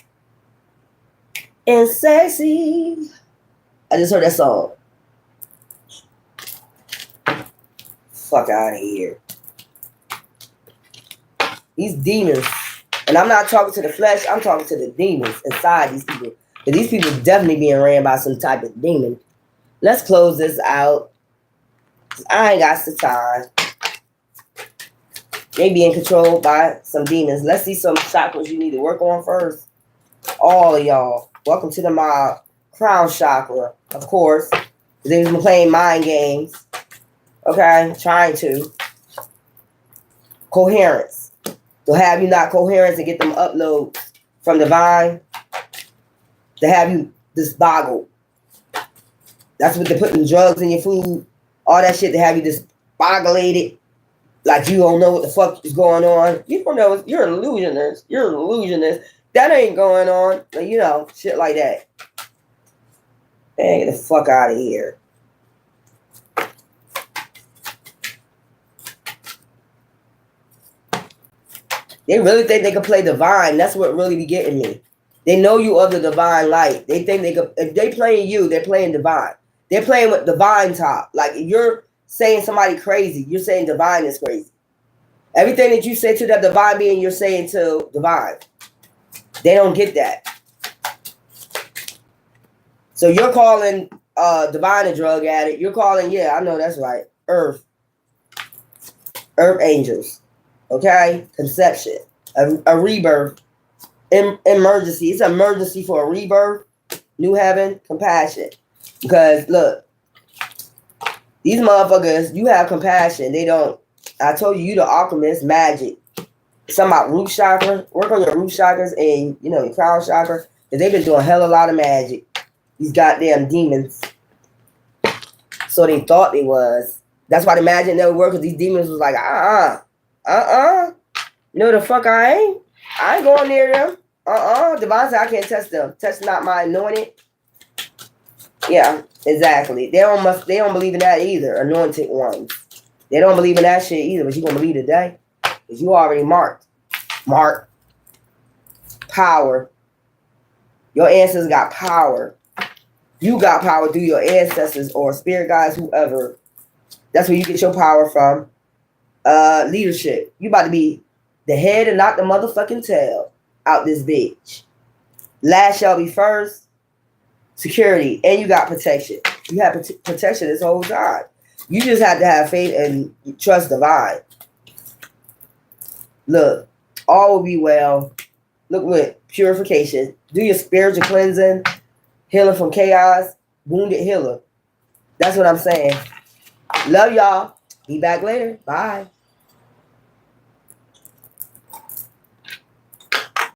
and sexy. I just heard that song. Fuck out of here. These demons. And I'm not talking to the flesh. I'm talking to the demons inside these people. And these people definitely being ran by some type of demon. Let's close this out. I ain't got the time. They being controlled by some demons. Let's see some chakras you need to work on first. All of y'all. Welcome to the mob. Crown chakra, of course. They've been playing mind games. Okay? Trying to. Coherence. To have you not coherence and get them uploads from Divine. To have you just boggled. That's what they're putting drugs in your food. All that shit to have you just boggulated. Like you don't know what the fuck is going on. You don't know. You're an illusionist. You're an illusionist. That ain't going on. Like, you know, shit like that. Man, get the fuck out of here. They really think they can play Divine. That's what really be getting me. They know you of the Divine light. They think they could. If they playing you, they're playing Divine. They're playing with Divine top. Like if you're saying somebody crazy, you're saying Divine is crazy. Everything that you say to that Divine being, you're saying to Divine. They don't get that. So you're calling Divine a drug addict. You're calling, yeah, I know that's right. Earth angels. Okay? Conception. A rebirth. Emergency. It's an emergency for a rebirth. New heaven. Compassion. Because look, these motherfuckers, you have compassion. They don't. I told you, you the alchemist, magic. Something about root chakra. Work on your root chakras and, you know, your crown chakra. Because they've been doing a hell of a lot of magic. These goddamn demons. So they thought they was. That's why the magic never worked. Because these demons was like, No, the fuck I ain't. I ain't going near them. Divine said I can't touch them. Touch not my anointed. Yeah, exactly. They don't believe in that either. Anointed ones. They don't believe in that shit either. But you gonna believe today? Because you already marked. Mark. Power. Your ancestors got power. You got power through your ancestors or spirit guides, whoever. That's where you get your power from. Leadership. You about to be the head and not the motherfucking tail out this bitch. Last shall be first. Security. And you got protection. You have protection this whole time. You just have to have faith and trust Divine. Look, all will be well. Look with purification. Do your spiritual cleansing. Healing from chaos. Wounded healer. That's what I'm saying. Love y'all. Be back later. Bye.